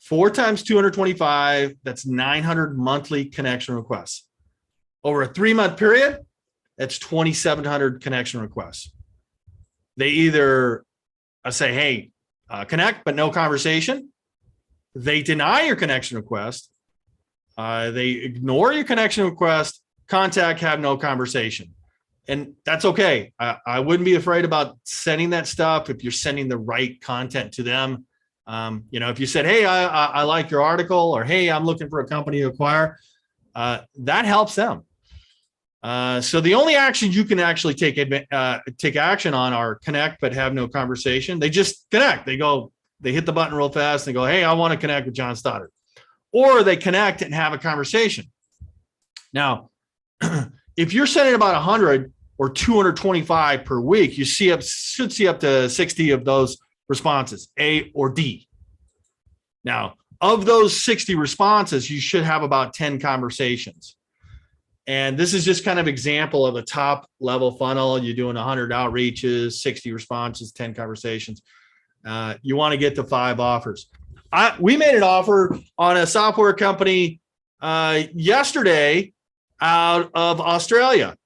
4 times 225. That's 900 monthly connection requests. Over a 3-month period, that's 2,700 connection requests. They either say, hey, connect, but no conversation. They deny your connection request. They ignore your connection request, contact, have no conversation. And that's okay. I wouldn't be afraid about sending that stuff if you're sending the right content to them. You know, if you said, hey, I like your article, or hey, I'm looking for a company to acquire, that helps them. So the only action you can actually take action on are connect, but have no conversation. They just connect. They hit the button real fast and they go, hey, I want to connect with John Stoddard. Or they connect and have a conversation. Now, if you're sending about 100 or 225 per week, you should see up to 60 of those responses, A or D. Now, of those 60 responses, you should have about 10 conversations. And this is just kind of example of a top level funnel. You're doing 100 outreaches, 60 responses, 10 conversations. You want to get to 5 offers. We made an offer on a software company yesterday out of Australia.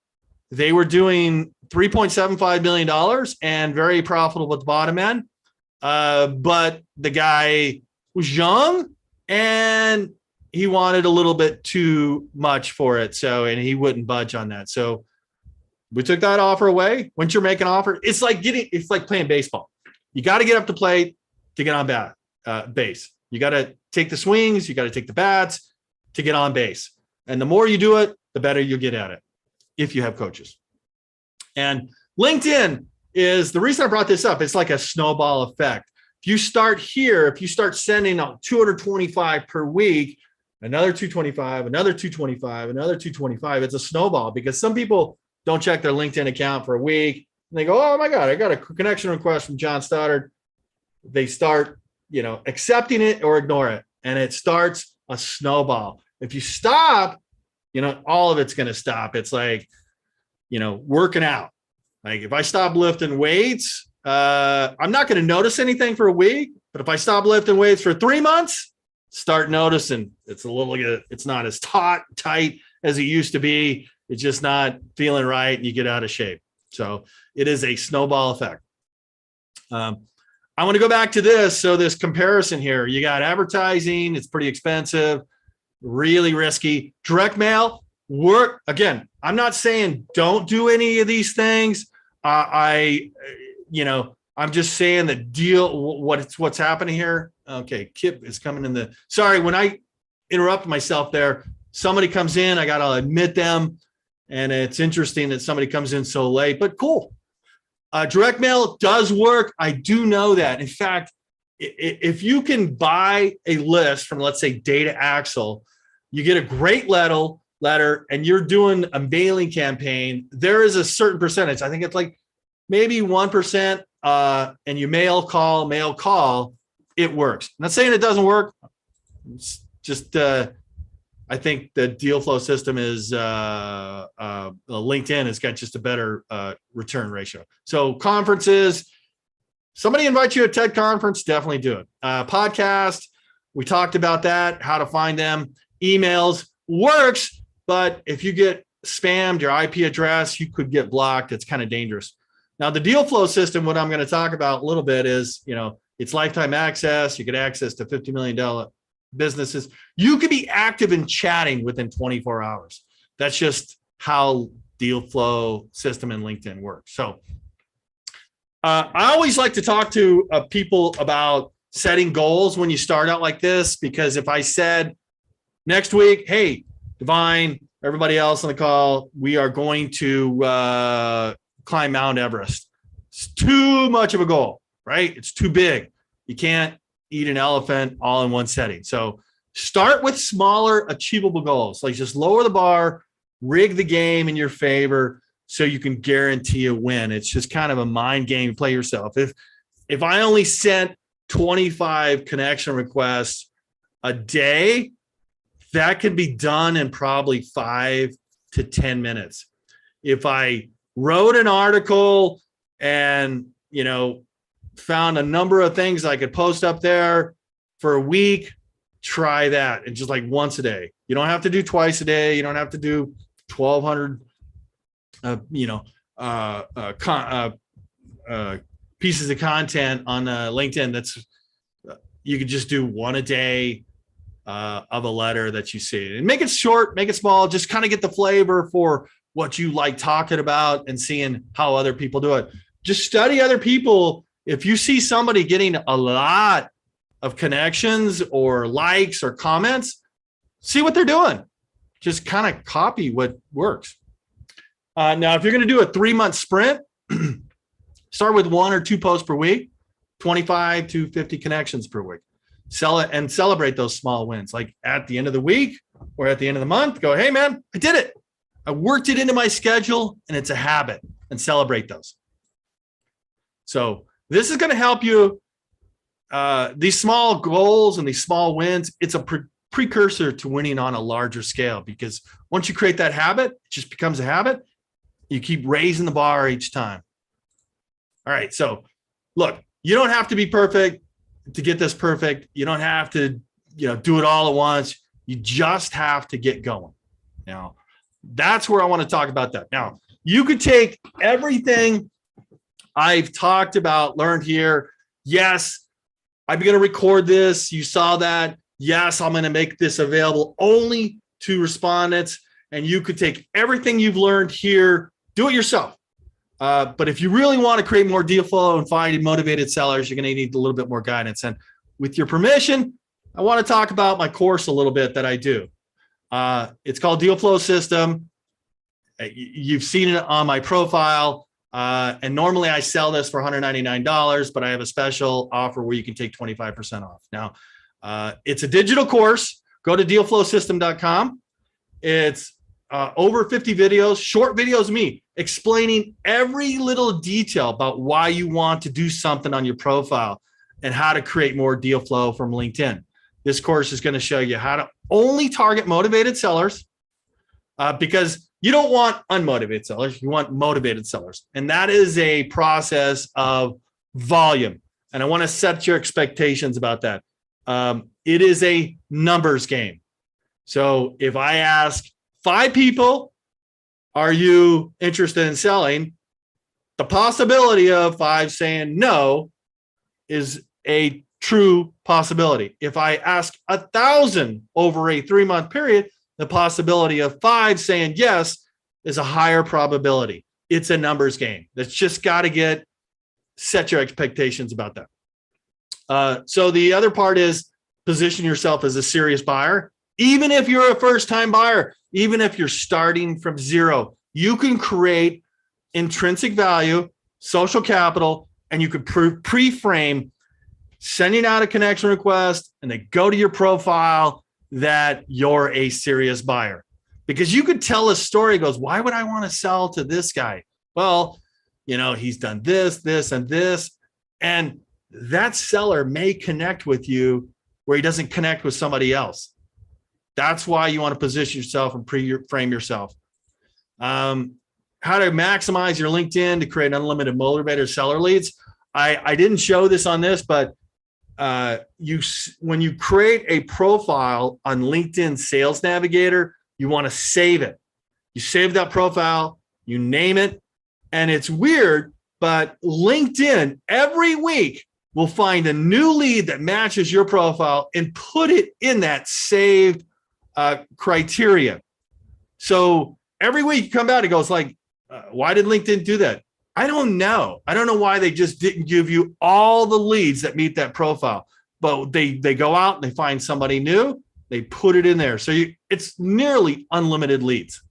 They were doing $3.75 million and very profitable at the bottom end. But the guy was young and he wanted a little bit too much for it. So, and he wouldn't budge on that. So we took that offer away. Once you're making an offer, it's like playing baseball. You got to get up to plate to get on base. You got to take the swings. You got to take the bats to get on base. And the more you do it, the better you get at it if you have coaches. And LinkedIn is the reason I brought this up. It's like a snowball effect. If you start here, if you start sending out 225 per week, another 225, another 225, another 225, it's a snowball, because some people don't check their LinkedIn account for a week and they go, oh my God, I got a connection request from John Stoddard. They start, accepting it or ignore it. And it starts a snowball. If you stop, all of it's going to stop. It's like, working out. Like if I stop lifting weights, I'm not going to notice anything for a week, but if I stop lifting weights for 3 months, start noticing it's not as tight as it used to be. It's just not feeling right and you get out of shape. So it is a snowball effect. I want to go back to this. So this comparison here, you got advertising. It's pretty expensive, really risky. Direct mail work. Again, I'm not saying don't do any of these things. I'm just saying the deal, what's happening here. Okay, Kip is coming in sorry, when I interrupt myself there, somebody comes in, I got to admit them. And it's interesting that somebody comes in so late, but cool. Direct mail does work. I do know that. In fact, if you can buy a list from, let's say, Data Axle, you get a great letter, and you're doing a mailing campaign, there is a certain percentage. I think it's like maybe 1%, and you mail call, it works. I'm not saying it doesn't work. It's just, I think the deal flow system is LinkedIn has got just a better return ratio. So conferences, somebody invites you to a TED conference, definitely do it. Podcast, we talked about that, how to find them. Emails works, but if you get spammed, your IP address, you could get blocked. It's kind of dangerous. Now, the deal flow system, what I'm going to talk about a little bit is, it's lifetime access. You get access to $50 million businesses. You could be active in chatting within 24 hours. That's just how deal flow system and LinkedIn works. So I always like to talk to people about setting goals when you start out like this, because if I said next week, hey, Divine, everybody else on the call, we are going to climb Mount Everest. It's too much of a goal, right? It's too big. You can't eat an elephant all in one setting. So start with smaller, achievable goals. Like just lower the bar, rig the game in your favor so you can guarantee a win. It's just kind of a mind game. Play yourself. If I only sent 25 connection requests a day, that could be done in probably 5 to 10 minutes. If I wrote an article and, found a number of things I could post up there for a week, try that. And just like once a day. You don't have to do twice a day. You don't have to do 1,200, pieces of content on LinkedIn. You could just do one a day of a letter that you see, and make it short, make it small, just kind of get the flavor for what you like talking about and seeing how other people do it. Just study other people. If you see somebody getting a lot of connections or likes or comments, see what they're doing. Just kind of copy what works. Now, if you're going to do a 3-month sprint, start with 1 or 2 posts per week, 25 to 50 connections per week. Sell it and celebrate those small wins. Like at the end of the week or at the end of the month, go, hey man, I did it. I worked it into my schedule and it's a habit, and celebrate those. So this is going to help you. These small goals and these small wins, it's a precursor to winning on a larger scale, because once you create that habit, it just becomes a habit. You keep raising the bar each time. All right. So look, you don't have to be perfect to get this perfect. You don't have to, do it all at once. You just have to get going. Now, that's where I want to talk about that. Now, you could take everything I've talked about, learned here. Yes, I'm going to record this. You saw that. Yes, I'm going to make this available only to respondents. And you could take everything you've learned here, do it yourself. But if you really want to create more deal flow and find motivated sellers, you're going to need a little bit more guidance. And with your permission, I want to talk about my course a little bit that I do. It's called Deal Flow System. You've seen it on my profile. And normally I sell this for $199, but I have a special offer where you can take 25% off. Now, it's a digital course. Go to dealflowsystem.com. It's over 50 videos, short videos of me explaining every little detail about why you want to do something on your profile and how to create more deal flow from LinkedIn. This course is going to show you how to only target motivated sellers, because you don't want unmotivated sellers. You want motivated sellers. And that is a process of volume. And I want to set your expectations about that. It is a numbers game. So if I ask 5 people, are you interested in selling? The possibility of 5 saying no is a true possibility. If I ask 1,000 over a 3-month period, the possibility of 5 saying yes is a higher probability. It's a numbers game. That's just got to set your expectations about that. So the other part is position yourself as a serious buyer. Even if you're a first-time buyer, even if you're starting from zero, you can create intrinsic value, social capital, and you could pre-frame sending out a connection request and they go to your profile, that you're a serious buyer. Because you could tell a story, goes, why would I want to sell to this guy? Well, he's done this, this, and this. And that seller may connect with you where he doesn't connect with somebody else. That's why you want to position yourself and frame yourself. How to maximize your LinkedIn to create unlimited motivated seller leads. I didn't show this on this, but when you create a profile on LinkedIn Sales Navigator, you want to save it. You save that profile, you name it, and it's weird, but LinkedIn every week will find a new lead that matches your profile and put it in that saved criteria. So every week you come back, it goes like, why did LinkedIn do that? I don't know. I don't know why they just didn't give you all the leads that meet that profile, but they go out and they find somebody new, they put it in there. So it's nearly unlimited leads.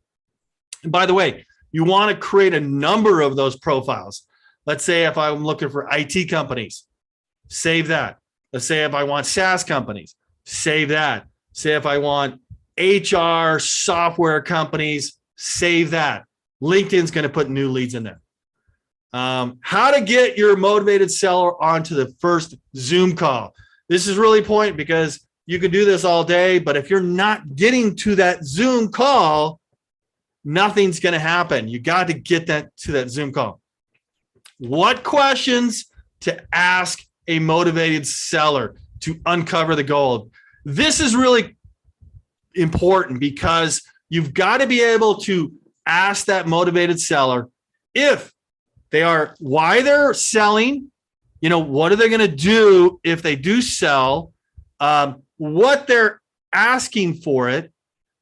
And by the way, you want to create a number of those profiles. Let's say if I'm looking for IT companies, save that. Let's say if I want SaaS companies, save that. Say if I want HR software companies, save that. LinkedIn's going to put new leads in there. How to get your motivated seller onto the first Zoom call. This is really important because you can do this all day, but if you're not getting to that Zoom call, nothing's going to happen. You got to get to that Zoom call. What questions to ask a motivated seller to uncover the gold? This is really important because you've got to be able to ask that motivated seller if they are, why they're selling, what are they going to do if they do sell, what they're asking for it,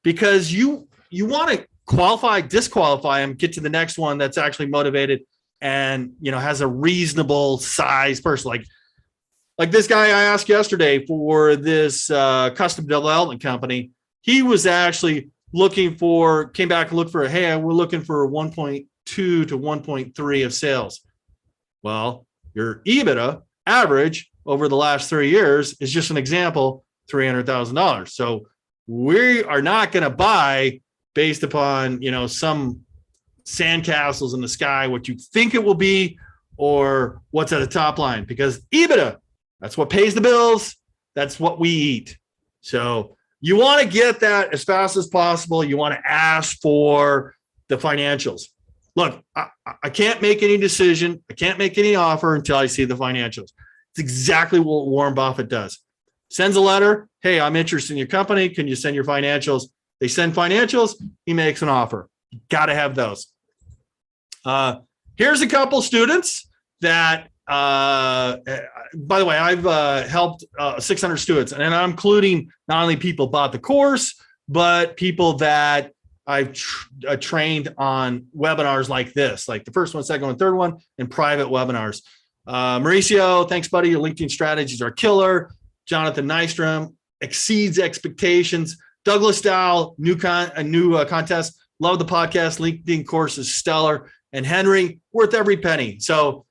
because you want to qualify, disqualify them, get to the next one that's actually motivated and, has a reasonable size person. Like this guy I asked yesterday for this custom development company, he was actually came back and looked for, hey, we're looking for 1.2 to 1.3 of sales. Well, your EBITDA average over the last 3 years is just an example, $300,000. So we are not going to buy based upon, some sandcastles in the sky, what you think it will be, or what's at the top line, because EBITDA, that's what pays the bills. That's what we eat. So you want to get that as fast as possible. You want to ask for the financials. Look, I can't make any decision. I can't make any offer until I see the financials. It's exactly what Warren Buffett does. Sends a letter. Hey, I'm interested in your company. Can you send your financials? They send financials. He makes an offer. You got to have those. Here's a couple students that, by the way, I've helped 600 students, and I'm including not only people bought the course, but people that I've trained on webinars like this, like the first one, second one, third one, and private webinars. Mauricio, thanks, buddy. Your LinkedIn strategies are killer. Jonathan Nystrom, exceeds expectations. Douglas Dow, new contest. Love the podcast. LinkedIn course is stellar. And Henry, worth every penny. So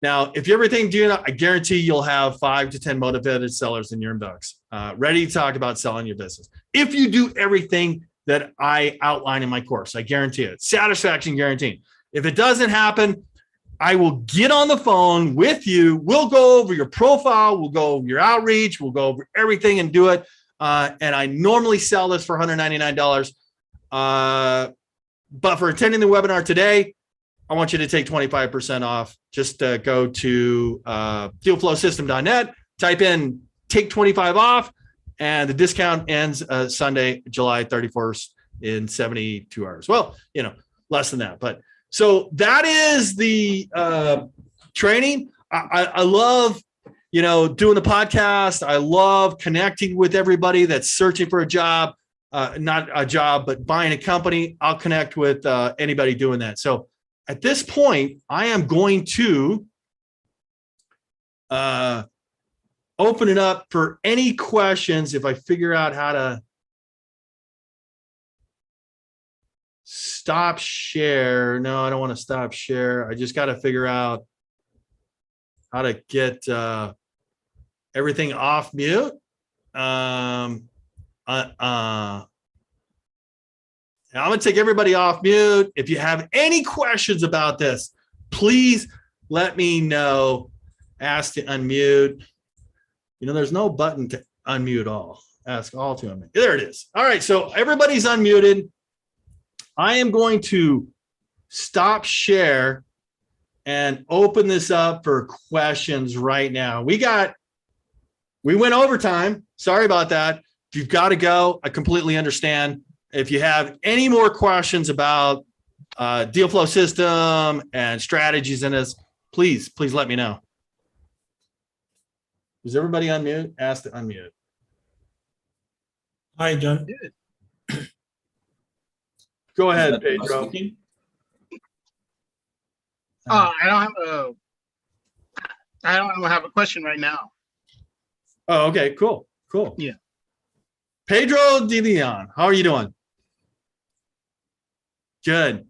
now, if you everything do, I guarantee you'll have 5 to 10 motivated sellers in your inbox, ready to talk about selling your business. If you do everything that I outline in my course, I guarantee it. Satisfaction guaranteed. If it doesn't happen, I will get on the phone with you. We'll go over your profile. We'll go over your outreach. We'll go over everything and do it. And I normally sell this for $199. But for attending the webinar today, I want you to take 25% off. Just go to dealflowsystem.net, type in take 25 off, and the discount ends Sunday, July 31st in 72 hours. Well, less than that. But so that is the training. I love, doing the podcast. I love connecting with everybody that's searching for a job, not a job, but buying a company. I'll connect with anybody doing that. So at this point, I am going to open it up for any questions if I figure out how to stop share. No, I don't want to stop share. I just got to figure out how to get everything off mute. I'm going to take everybody off mute. If you have any questions about this, please let me know. Ask to unmute. There's no button to unmute all. Ask all to unmute. There it is. All right, so everybody's unmuted. I am going to stop share and open this up for questions right now. We went overtime. Sorry about that. If you've got to go, I completely understand. If you have any more questions about deal flow system and strategies in this, please let me know. Is everybody unmute? Ask to unmute. Hi, John. Go ahead, Pedro. I don't have a question right now. Oh, okay, cool. Yeah. Pedro De Leon, how are you doing? Good.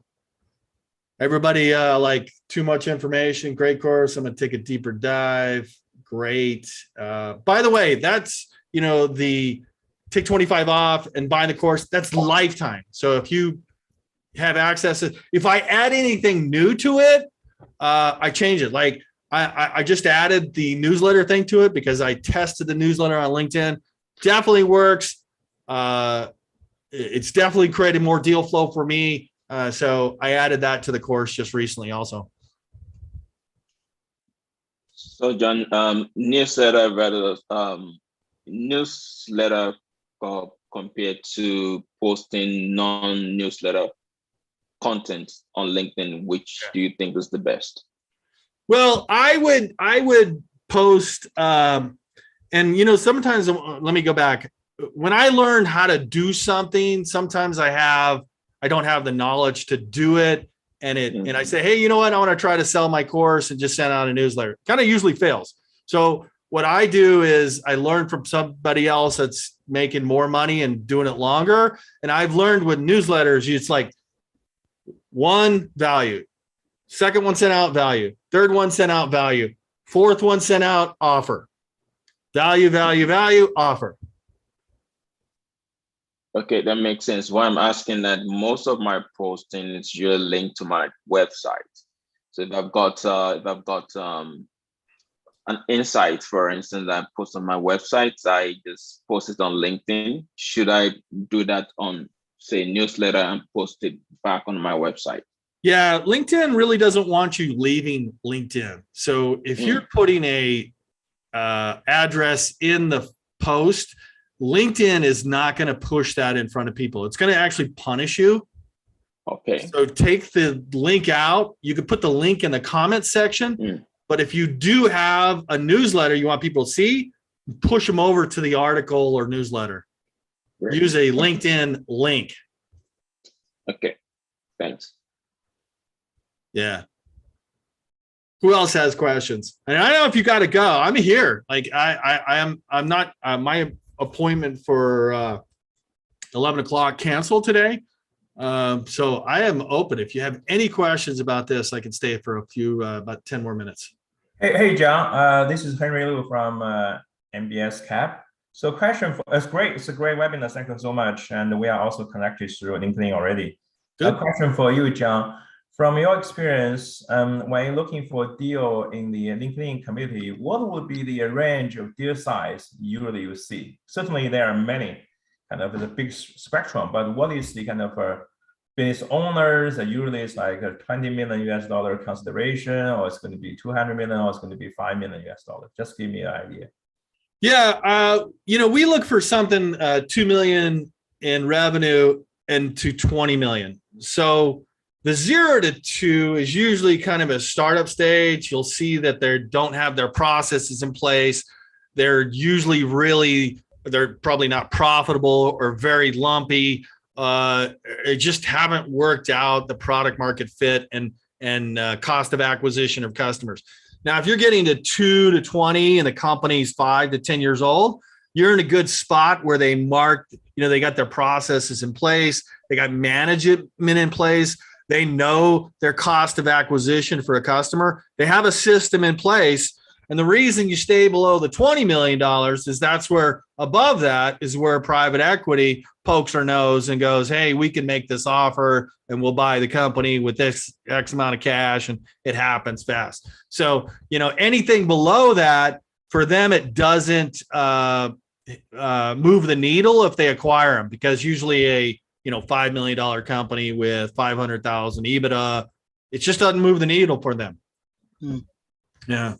Everybody like too much information. Great course. I'm going to take a deeper dive. Great. By the way, that's, the take 25 off and buy the course. That's lifetime. So if you have access, if I add anything new to it, I change it. Like I just added the newsletter thing to it because I tested the newsletter on LinkedIn. Definitely works. It's definitely created more deal flow for me. So I added that to the course just recently also. So John, newsletter compared to posting non-newsletter content on LinkedIn, which do you think is the best? Well, I would post, and sometimes, let me go back. When I learned how to do something, sometimes I don't have the knowledge to do it. And and I say, hey, you know what? I want to try to sell my course and just send out a newsletter. Kind of usually fails. So what I do is I learn from somebody else that's making more money and doing it longer. And I've learned with newsletters, it's like one value, second one sent out value, third one sent out value, fourth one sent out offer, value, offer. Okay, that makes sense. Why I'm asking that most of my posting is usually linked to my website. So if I've got an insight, for instance, that I post on my website, I just post it on LinkedIn. Should I do that on, say, newsletter and post it back on my website? Yeah, LinkedIn really doesn't want you leaving LinkedIn. So if you're putting a address in the post, LinkedIn is not going to push that in front of people. It's going to actually punish you. Okay. So take the link out. You could put the link in the comment section. But if you do have a newsletter you want people to see, push them over to the article or newsletter. Great. Use a LinkedIn link. Okay. Thanks. Yeah. Who else has questions? And I don't know if you got to go. I'm here. Like I'm not, my appointment for 11 o'clock canceled today. So I am open. If you have any questions about this, I can stay for a few, about 10 more minutes. Hey, John, this is Henry Liu from MBS Cap. So question for, it's great. It's a great webinar. Thank you so much. And we are also connected through LinkedIn already. Good. A question for you, John. From your experience, when you're looking for a deal in the LinkedIn community, what would be the range of deal size usually you see? Certainly there are many, kind of the big spectrum, but what is the kind of business owners that usually it's like a $20 million US consideration, or it's going to be 200 million, or it's going to be $5 million US? Just give me an idea. Yeah, we look for something 2 million in revenue and to 20 million. So the 0 to 2 is usually kind of a startup stage. You'll see that they don't have their processes in place. They're usually they're probably not profitable or very lumpy. It just haven't worked out, the product market fit and cost of acquisition of customers. Now, if you're getting to 2 to 20 and the company's 5 to 10 years old, you're in a good spot where they they got their processes in place. They got management in place. They know their cost of acquisition for a customer. They have a system in place. And the reason you stay below the $20 million is that's where above that is where private equity pokes their nose and goes, hey, we can make this offer and we'll buy the company with this X amount of cash, and it happens fast. So, anything below that, for them, it doesn't move the needle if they acquire them, because usually a $5 million company with 500,000 EBITDA, it just doesn't move the needle for them. Yeah.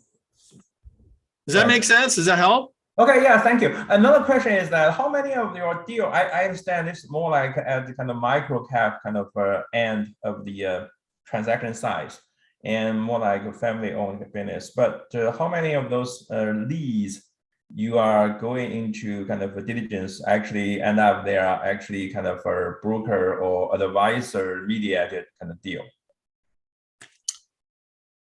Does that make sense? Does that help? Okay, yeah, thank you. Another question is that how many of your deal, I understand this more like at the kind of micro cap kind of end of the transaction size, and more like a family owned business, but how many of those leads you are going into kind of a diligence actually end up they are actually kind of a broker or advisor mediated kind of deal?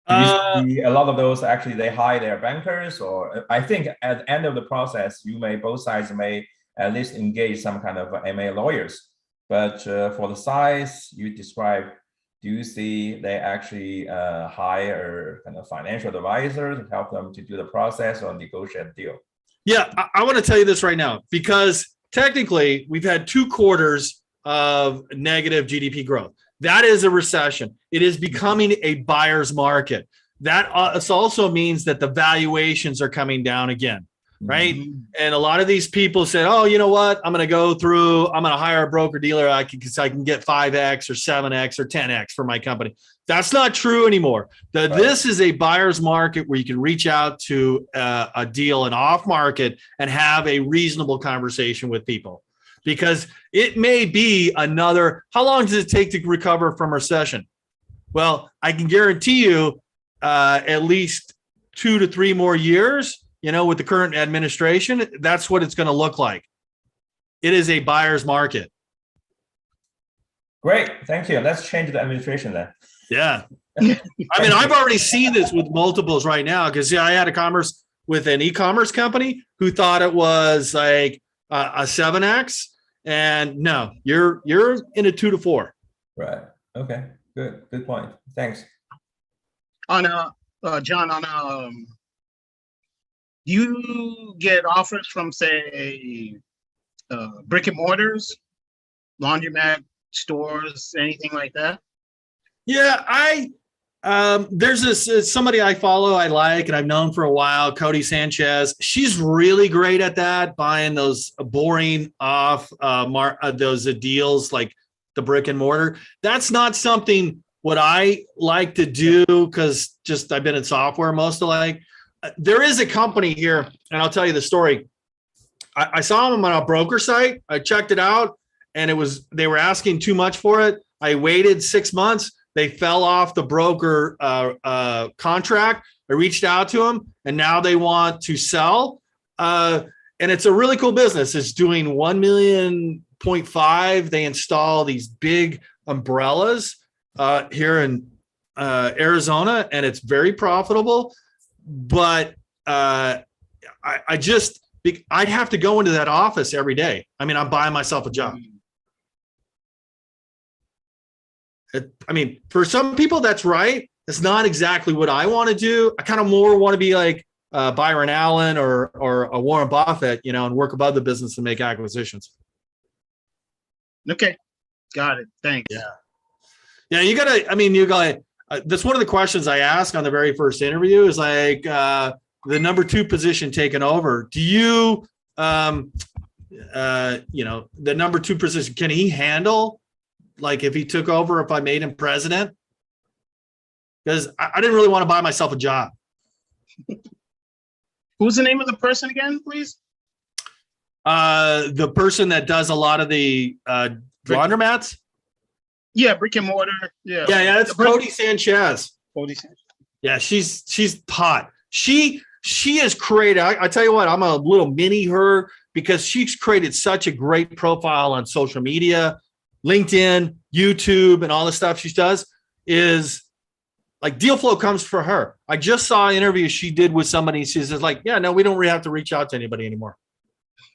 Do you see a lot of those actually they hire their bankers, or I think at the end of the process, both sides may at least engage some kind of MA lawyers. But for the size you described, do you see they actually hire kind of financial advisors to help them to do the process or negotiate a deal? Yeah, I want to tell you this right now, because technically we've had 2 quarters of negative GDP growth. That is a recession. It is becoming a buyer's market. That also means that the valuations are coming down again, right? And a lot of these people said, oh, you know what? I'm going to hire a broker dealer because I can get 5X or 7X or 10X for my company. That's not true anymore. This is a buyer's market where you can reach out to a deal, an off market, and have a reasonable conversation with people. Because it may be how long does it take to recover from a recession? Well, I can guarantee you at least 2 to 3 more years, with the current administration, that's what it's going to look like. It is a buyer's market. Great, thank you. Let's change the administration then. Yeah. I've already seen this with multiples right now, because I had a commerce with an e-commerce company who thought it was like a 7X, and no, you're in a 2 to 4. Right. Okay. Good point. Thanks. John, you get offers from, say, brick and mortars, laundromat stores, anything like that? Yeah, there's somebody I follow, I like, and I've known for a while, Cody Sanchez. She's really great at that, buying those boring off those deals like the brick and mortar. That's not something what I like to do, because I've been in software most of life. There is a company here, and I'll tell you the story. I saw them on a broker site. I checked it out, and they were asking too much for it. I waited 6 months. They fell off the broker contract. I reached out to them, and now they want to sell. And it's a really cool business. It's doing 1.5 million. They install these big umbrellas here in Arizona, and it's very profitable. But I'd have to go into that office every day. I'm buying myself a job. For some people, that's right. It's not exactly what I want to do. I kind of more want to be like Byron Allen or a Warren Buffett, and work above the business and make acquisitions. Okay. Got it. Thanks. Yeah. You gotta, that's one of the questions I ask on the very first interview is like, the number 2 position taken over. Do you, the number 2 position, can he handle, like, if he took over, if I made him president? Because I didn't really want to buy myself a job. Who's the name of the person again, please? The person that does a lot of the laundromats. Yeah, brick and mortar. Yeah. That's Cody Sanchez. Cody Sanchez. Yeah, she's hot. She has created. I tell you what, I'm a little mini her, because she's created such a great profile on social media, LinkedIn, YouTube, and all the stuff she does. Is like deal flow comes for her. I just saw an interview she did with somebody. She says like, yeah, no, we don't really have to reach out to anybody anymore.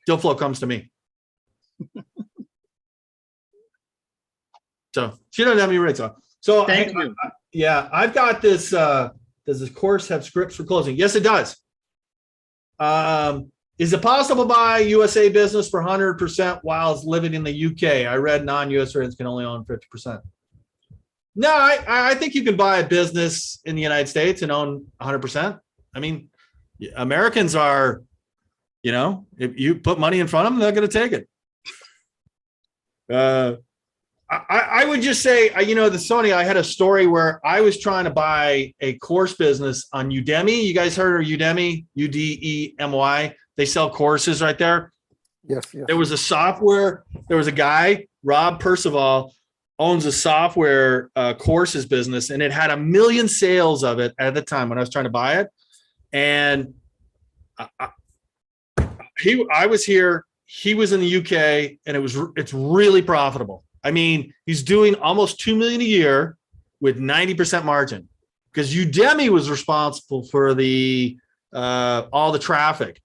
Deal flow comes to me. So she doesn't have any rates on. So thank you. I've got this. Does this course have scripts for closing? Yes, it does. Is it possible to buy USA business for 100% while living in the UK? I read non-US residents can only own 50%. No, I think you can buy a business in the United States and own 100%. I mean, Americans are, if you put money in front of them, they're going to take it. I would just say, Sony, I had a story where I was trying to buy a course business on Udemy. You guys heard of Udemy? UDEMY. They sell courses right there. Yes. There was a guy, Rob Percival, owns a software courses business, and it had 1 million sales of it at the time when I was trying to buy it. And I was here, he was in the UK, and it's really profitable. I mean, he's doing almost 2 million a year with 90% margin, because Udemy was responsible for all the traffic.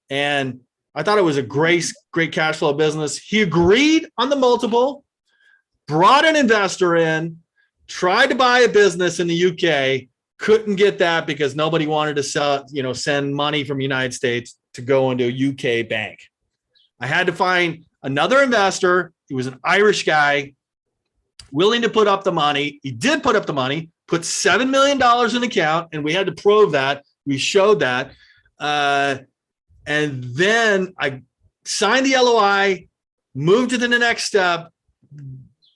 And I thought it was a great cash flow business. He agreed on the multiple, brought an investor in, tried to buy a business in the UK, couldn't get that because nobody wanted to send money from the United States to go into a UK bank. I had to find another investor. He was an Irish guy, willing to put up the money. He did put up the money, put $7 million in account, and we had to prove that. We showed that. And then I signed the LOI, moved to the next step,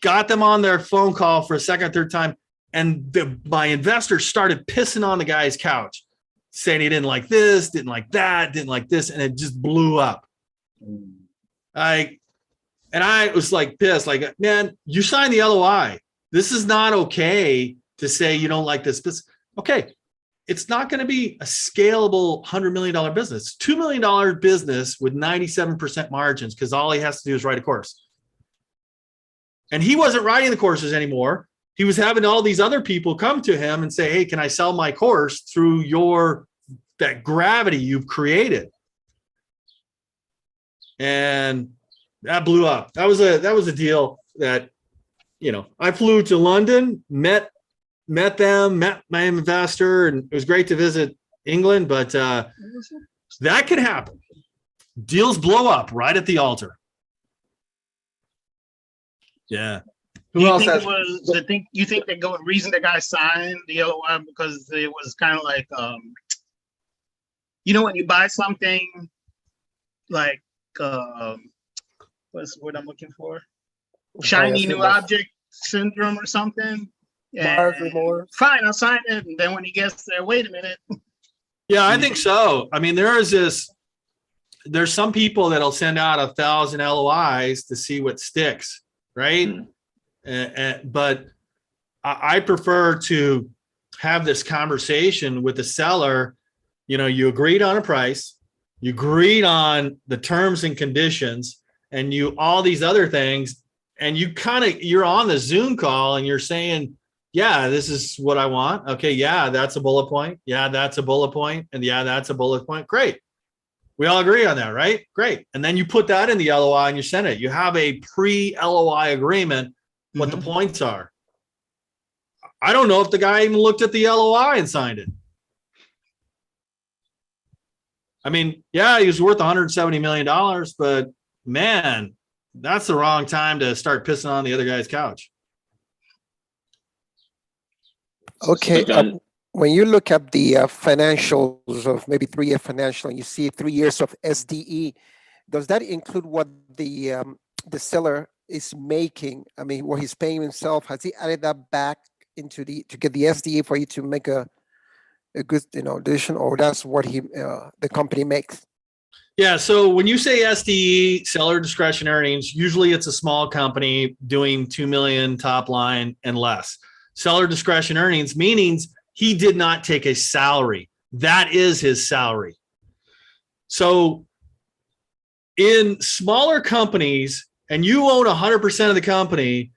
got them on their phone call for a second, third time. And my investors started pissing on the guy's couch, saying he didn't like this, didn't like that, didn't like this. And it just blew up. And I was like pissed, like, man, you signed the LOI. This is not okay to say you don't like this. Okay. It's not going to be a scalable $100 million business. $2 million business with 97% margins, because all he has to do is write a course. And he wasn't writing the courses anymore. He was having all these other people come to him and say, hey, can I sell my course through that gravity you've created? And that blew up. That was a deal that, I flew to London, met my investor, and it was great to visit England, but that can happen. Deals blow up right at the altar. Yeah. Who else has you think the reason the guy signed the LOI because it was kind of like when you buy something like what's the word I'm looking for? Shiny new object syndrome or something. Yeah, fine, I'll sign it. And then when he gets there, wait a minute. Yeah, I think so. I mean, there's some people that'll send out 1,000 LOIs to see what sticks, right? But I prefer to have this conversation with the seller. You agreed on a price, you agreed on the terms and conditions, and all these other things, and you're on the Zoom call and you're saying, yeah, this is what I want. Okay, yeah, that's a bullet point. Yeah, that's a bullet point. And yeah, that's a bullet point. Great. We all agree on that, right? Great. And then you put that in the LOI and you send it. You have a pre-LOI agreement, what the points are. I don't know if the guy even looked at the LOI and signed it. I mean, yeah, he was worth $170 million, but man, that's the wrong time to start pissing on the other guy's couch. Okay, when you look at the financials of maybe 3-year financial, and you see 3 years of SDE, does that include what the seller is making? I mean, what he's paying himself? Has he added that back into to get the SDE for you to make a good addition, or that's what the company makes? Yeah. So when you say SDE, seller discretion earnings, usually it's a small company doing 2 million top line and less. Seller discretion earnings means he did not take a salary. That is his salary. So in smaller companies, and you own 100% of the company,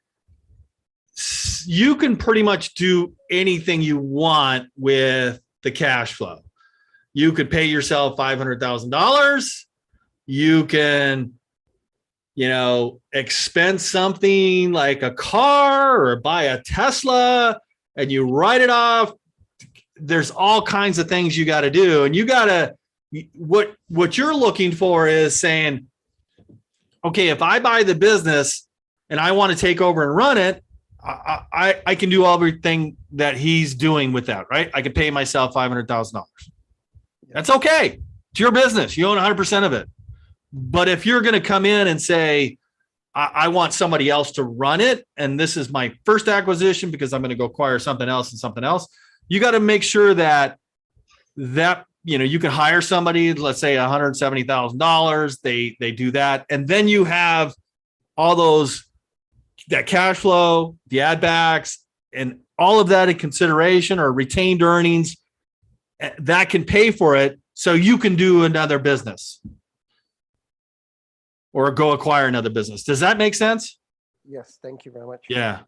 you can pretty much do anything you want with the cash flow. You could pay yourself $500,000. You can, expense something like a car or buy a Tesla and you write it off. There's all kinds of things you got to do. And you got to what you're looking for is saying, okay, if I buy the business and I want to take over and run it, I can do everything that he's doing with that, right? I can pay myself $500,000. That's okay. It's your business. You own 100% of it. But if you're going to come in and say, I want somebody else to run it, and this is my first acquisition because I'm going to go acquire something else and something else, you got to make sure that you can hire somebody, let's say $170,000. They do that. And then you have all that cash flow, the add backs, and all of that in consideration, or retained earnings that can pay for it. So you can do another business or go acquire another business. Does that make sense? Yes. Thank you very much. Yeah.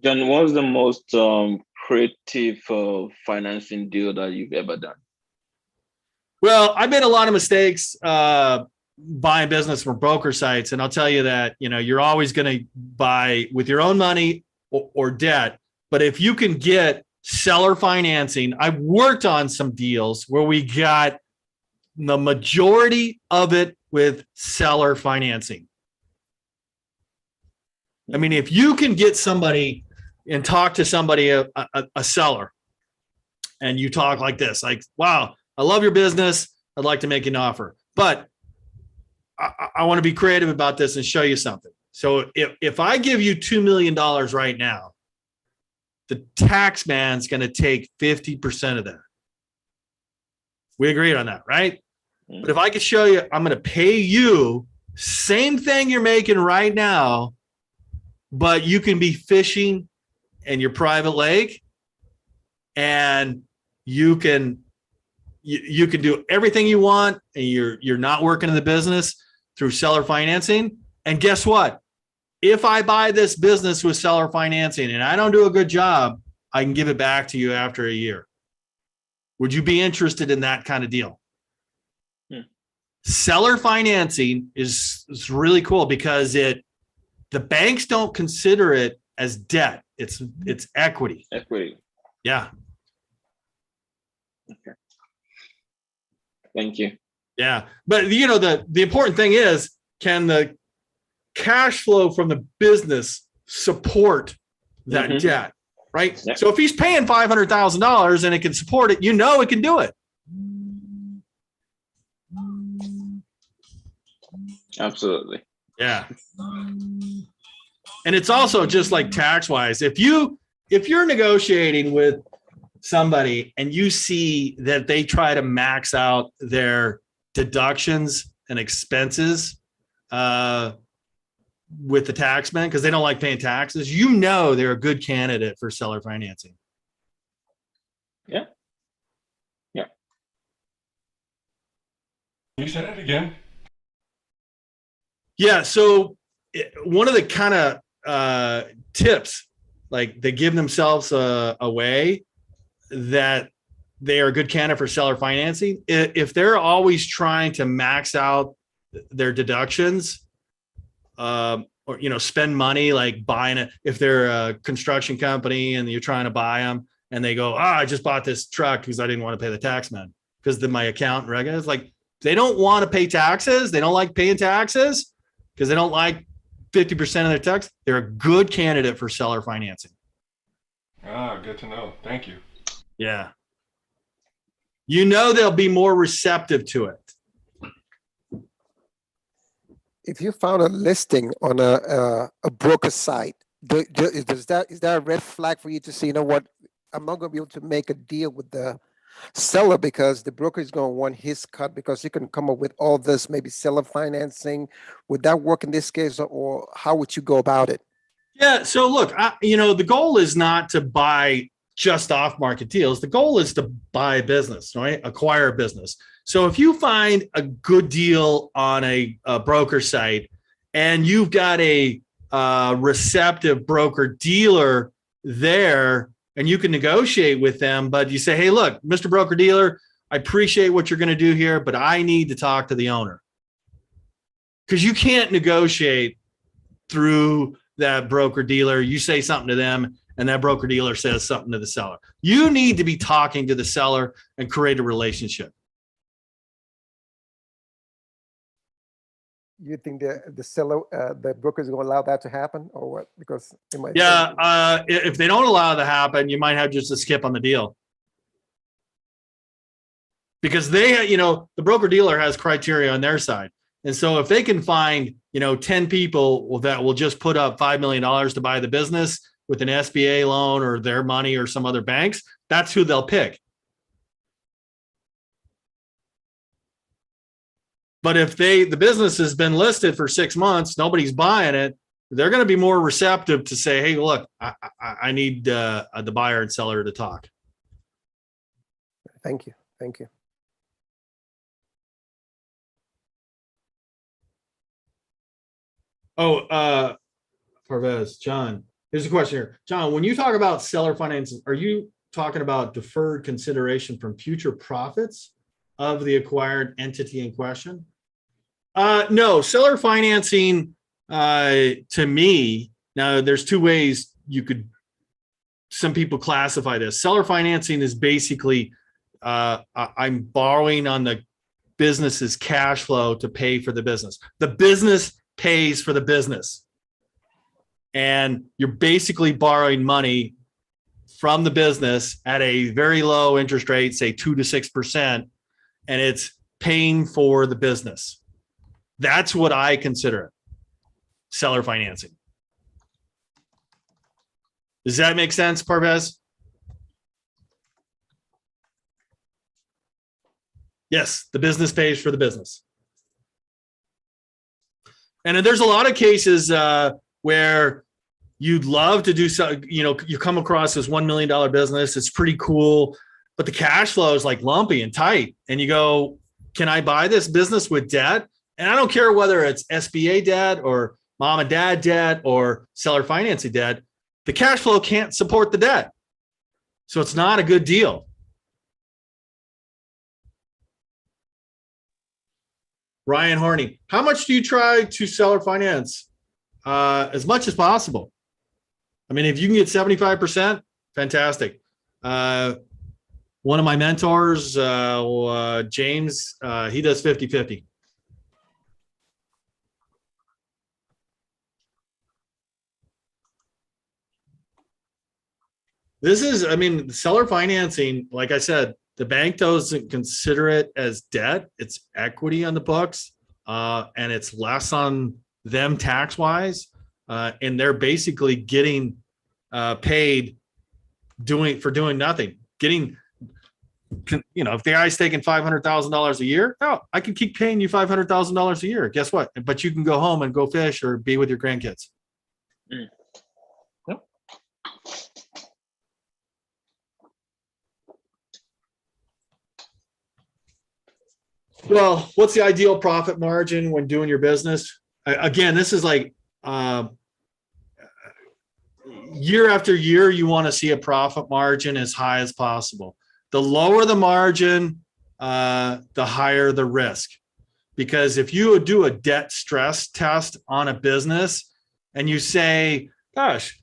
John, what's the most creative financing deal that you've ever done? Well, I made a lot of mistakes buying business from broker sites. And I'll tell you that, you're always going to buy with your own money or debt. But if you can get seller financing, I've worked on some deals where we got the majority of it with seller financing. I mean, if you can get somebody and talk to somebody, a seller, and you talk like this, like, wow, I love your business. I'd like to make an offer, but I want to be creative about this and show you something. So if I give you $2 million right now, the tax man's going to take 50% of that. We agreed on that, right? But if I could show you, I'm going to pay you same thing you're making right now, but you can be fishing in your private lake, and you can do everything you want, and you're not working in the business through seller financing. And guess what? If I buy this business with seller financing and I don't do a good job, I can give it back to you after a year. Would you be interested in that kind of deal? Seller financing is really cool because the banks don't consider it as debt. It's equity. Equity. Yeah. Okay. Thank you. Yeah. But the important thing is, can the cash flow from the business support that debt? Right. Yep. So if he's paying $500,000 and it can support it, it can do it. Absolutely. Yeah. And it's also just like tax wise. If you're negotiating with somebody and you see that they try to max out their deductions and expenses with the taxman because they don't like paying taxes, they're a good candidate for seller financing. Yeah. Yeah. You said it again. Yeah. So one of the kind of tips, like they give themselves a way that they are a good candidate for seller financing. If they're always trying to max out their deductions, or spend money like buying it. If they're a construction company and you're trying to buy them, and they go, I just bought this truck because I didn't want to pay the tax man because my accountant is like, they don't want to pay taxes. They don't like paying taxes because they don't like 50% of their tax. They're a good candidate for seller financing. Good to know. Thank you. Yeah. They'll be more receptive to it. If you found a listing on a broker site, is that a red flag for you to say, what, I'm not going to be able to make a deal with the seller because the broker is going to want his cut because you can come up with all this, maybe seller financing. Would that work in this case, or how would you go about it? Yeah. So look, the goal is not to buy just off market deals. The goal is to buy a business, right? Acquire a business. So if you find a good deal on a broker site and you've got a receptive broker dealer there and you can negotiate with them, but you say, hey, look, Mr. Broker Dealer, I appreciate what you're going to do here, but I need to talk to the owner. Because you can't negotiate through that broker dealer. You say something to them and that broker dealer says something to the seller. You need to be talking to the seller and create a relationship. You think the seller, the broker is going to allow that to happen, or what? Because it might. Yeah, if they don't allow that to happen, you might have just a skip on the deal. Because they, the broker dealer has criteria on their side. And so if they can find, 10 people that will just put up $5 million to buy the business with an SBA loan or their money or some other banks, that's who they'll pick. But if the business has been listed for 6 months, nobody's buying it, they're going to be more receptive to say, hey, look, I need the buyer and seller to talk. Thank you. Thank you. Oh, Parvez, John, here's a question here. John, when you talk about seller financing, are you talking about deferred consideration from future profits of the acquired entity in question? No, seller financing, to me, now there's two ways some people classify this. Seller financing is basically, I'm borrowing on the business's cash flow to pay for the business. The business pays for the business. And you're basically borrowing money from the business at a very low interest rate, say 2 to 6%, and it's paying for the business. That's what I consider it, seller financing. Does that make sense, Parvez? Yes, the business pays for the business. And there's a lot of cases where you'd love to do so, you come across this $1 million business, it's pretty cool, but the cash flow is like lumpy and tight. And you go, can I buy this business with debt? And I don't care whether it's SBA debt or mom and dad debt or seller financing debt, the cash flow can't support the debt. So it's not a good deal. Ryan Horney, how much do you try to seller finance? As much as possible. I mean, if you can get 75%, fantastic. One of my mentors, James, he does 50-50. Seller financing, like I said, the bank doesn't consider it as debt. It's equity on the books, and it's less on them tax-wise. And they're basically getting paid for doing nothing. If the guy's taking $500,000 a year, I can keep paying you $500,000 a year. Guess what? But you can go home and go fish or be with your grandkids. Mm. Yep. Well, what's the ideal profit margin when doing your business? Again, this is like year after year, you want to see a profit margin as high as possible. The lower the margin, the higher the risk. Because if you do a debt stress test on a business and you say, gosh,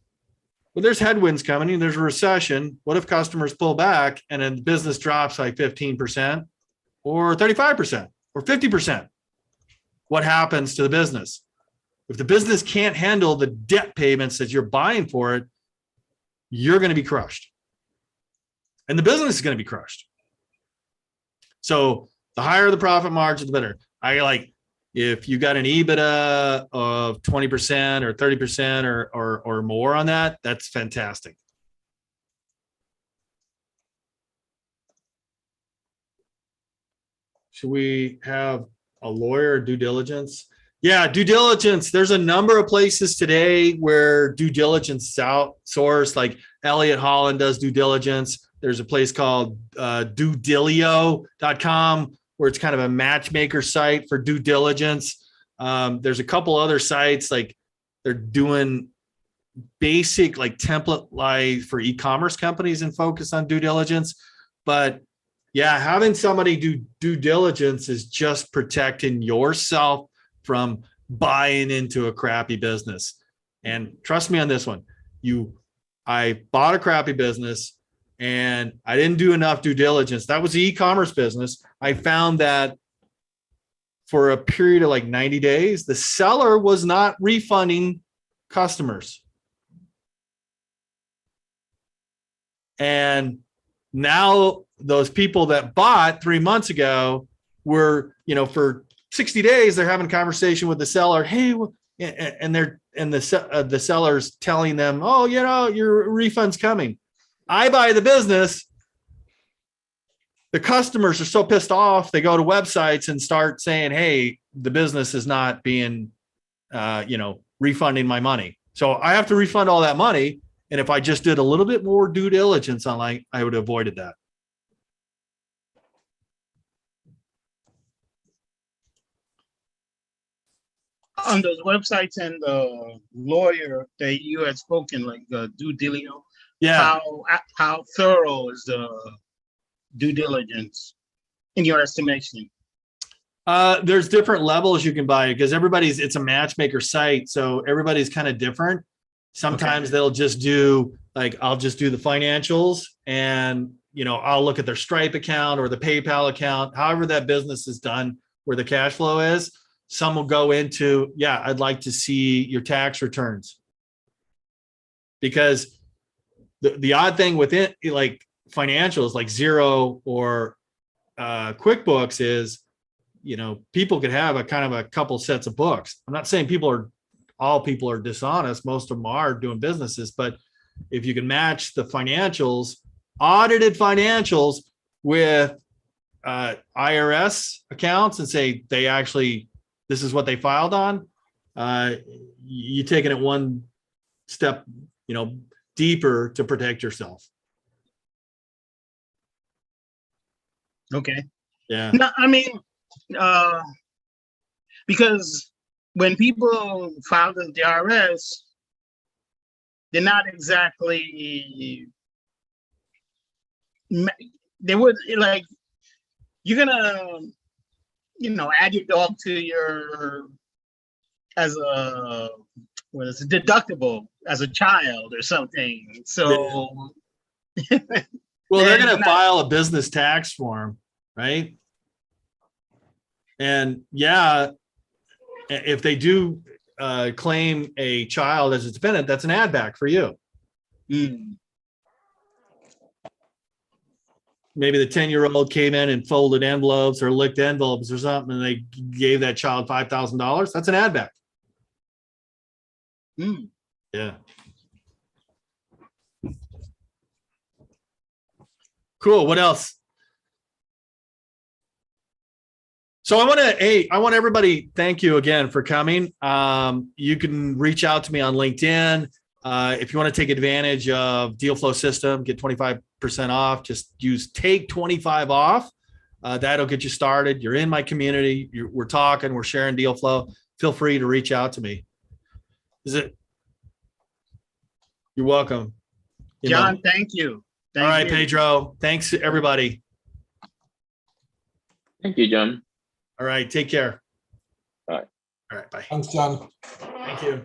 well, there's headwinds coming and there's a recession. What if customers pull back and then the business drops by 15% or 35% or 50%? What happens to the business? If the business can't handle the debt payments that you're buying for it, you're going to be crushed. And the business is going to be crushed. So the higher the profit margin, the better. If you got an EBITDA of 20% or 30% or more on that, that's fantastic. Should we have a lawyer due diligence? Yeah, due diligence. There's a number of places today where due diligence is outsourced, like Elliott Holland does due diligence. There's a place called duedilio.com where it's kind of a matchmaker site for due diligence. There's a couple other sites, like they're doing basic like template for e-commerce companies and focus on due diligence. But yeah, having somebody do due diligence is just protecting yourself from buying into a crappy business. And trust me on this one, I bought a crappy business and I didn't do enough due diligence. That was the e-commerce business. I found that for a period of like 90 days, the seller was not refunding customers. And now those people that bought 3 months ago were, for 60 days, they're having a conversation with the seller. Hey, and the seller's telling them, oh, your refund's coming. I buy the business. The customers are so pissed off. They go to websites and start saying, hey, the business is not being, refunding my money. So I have to refund all that money. And if I just did a little bit more due diligence online, I would have avoided that. On those websites and the lawyer that you had spoken, like due diligence, Yeah. how thorough is the due diligence in your estimation? There's different levels you can buy because it's a matchmaker site. So everybody's kind of different. Sometimes they'll just do I'll just do the financials and, I'll look at their Stripe account or the PayPal account, however that business is done, where the cash flow is. Some will go into, I'd like to see your tax returns. Because the odd thing with it, like financials, like Xero or QuickBooks is, people could have a kind of a couple sets of books. I'm not saying all people are dishonest. Most of them are doing businesses, but if you can match the financials, audited financials with IRS accounts and say this is what they filed on, you taking it one step, deeper to protect yourself. Okay. Yeah. No, I mean, because when people file with the IRS, they're not exactly, they would you're gonna, add your dog to as a deductible as a child or something. So, well, they're going to file a business tax form, right? And if they do claim a child as a dependent, that's an add back for you. Maybe the 10-year-old came in and folded envelopes or licked envelopes or something, and they gave that child $5,000. That's an add back. Yeah. Cool. What else? So I want everybody, thank you again for coming. You can reach out to me on LinkedIn. If you want to take advantage of Dealflow system, get 25% off, just use take 25 off. That'll get you started. You're in my community. We're talking, we're sharing Dealflow. Feel free to reach out to me. You're welcome. John, thank you. All right, Pedro. Thanks, everybody. Thank you, John. All right, take care. Bye. All right, bye. Thanks, John. Thank you.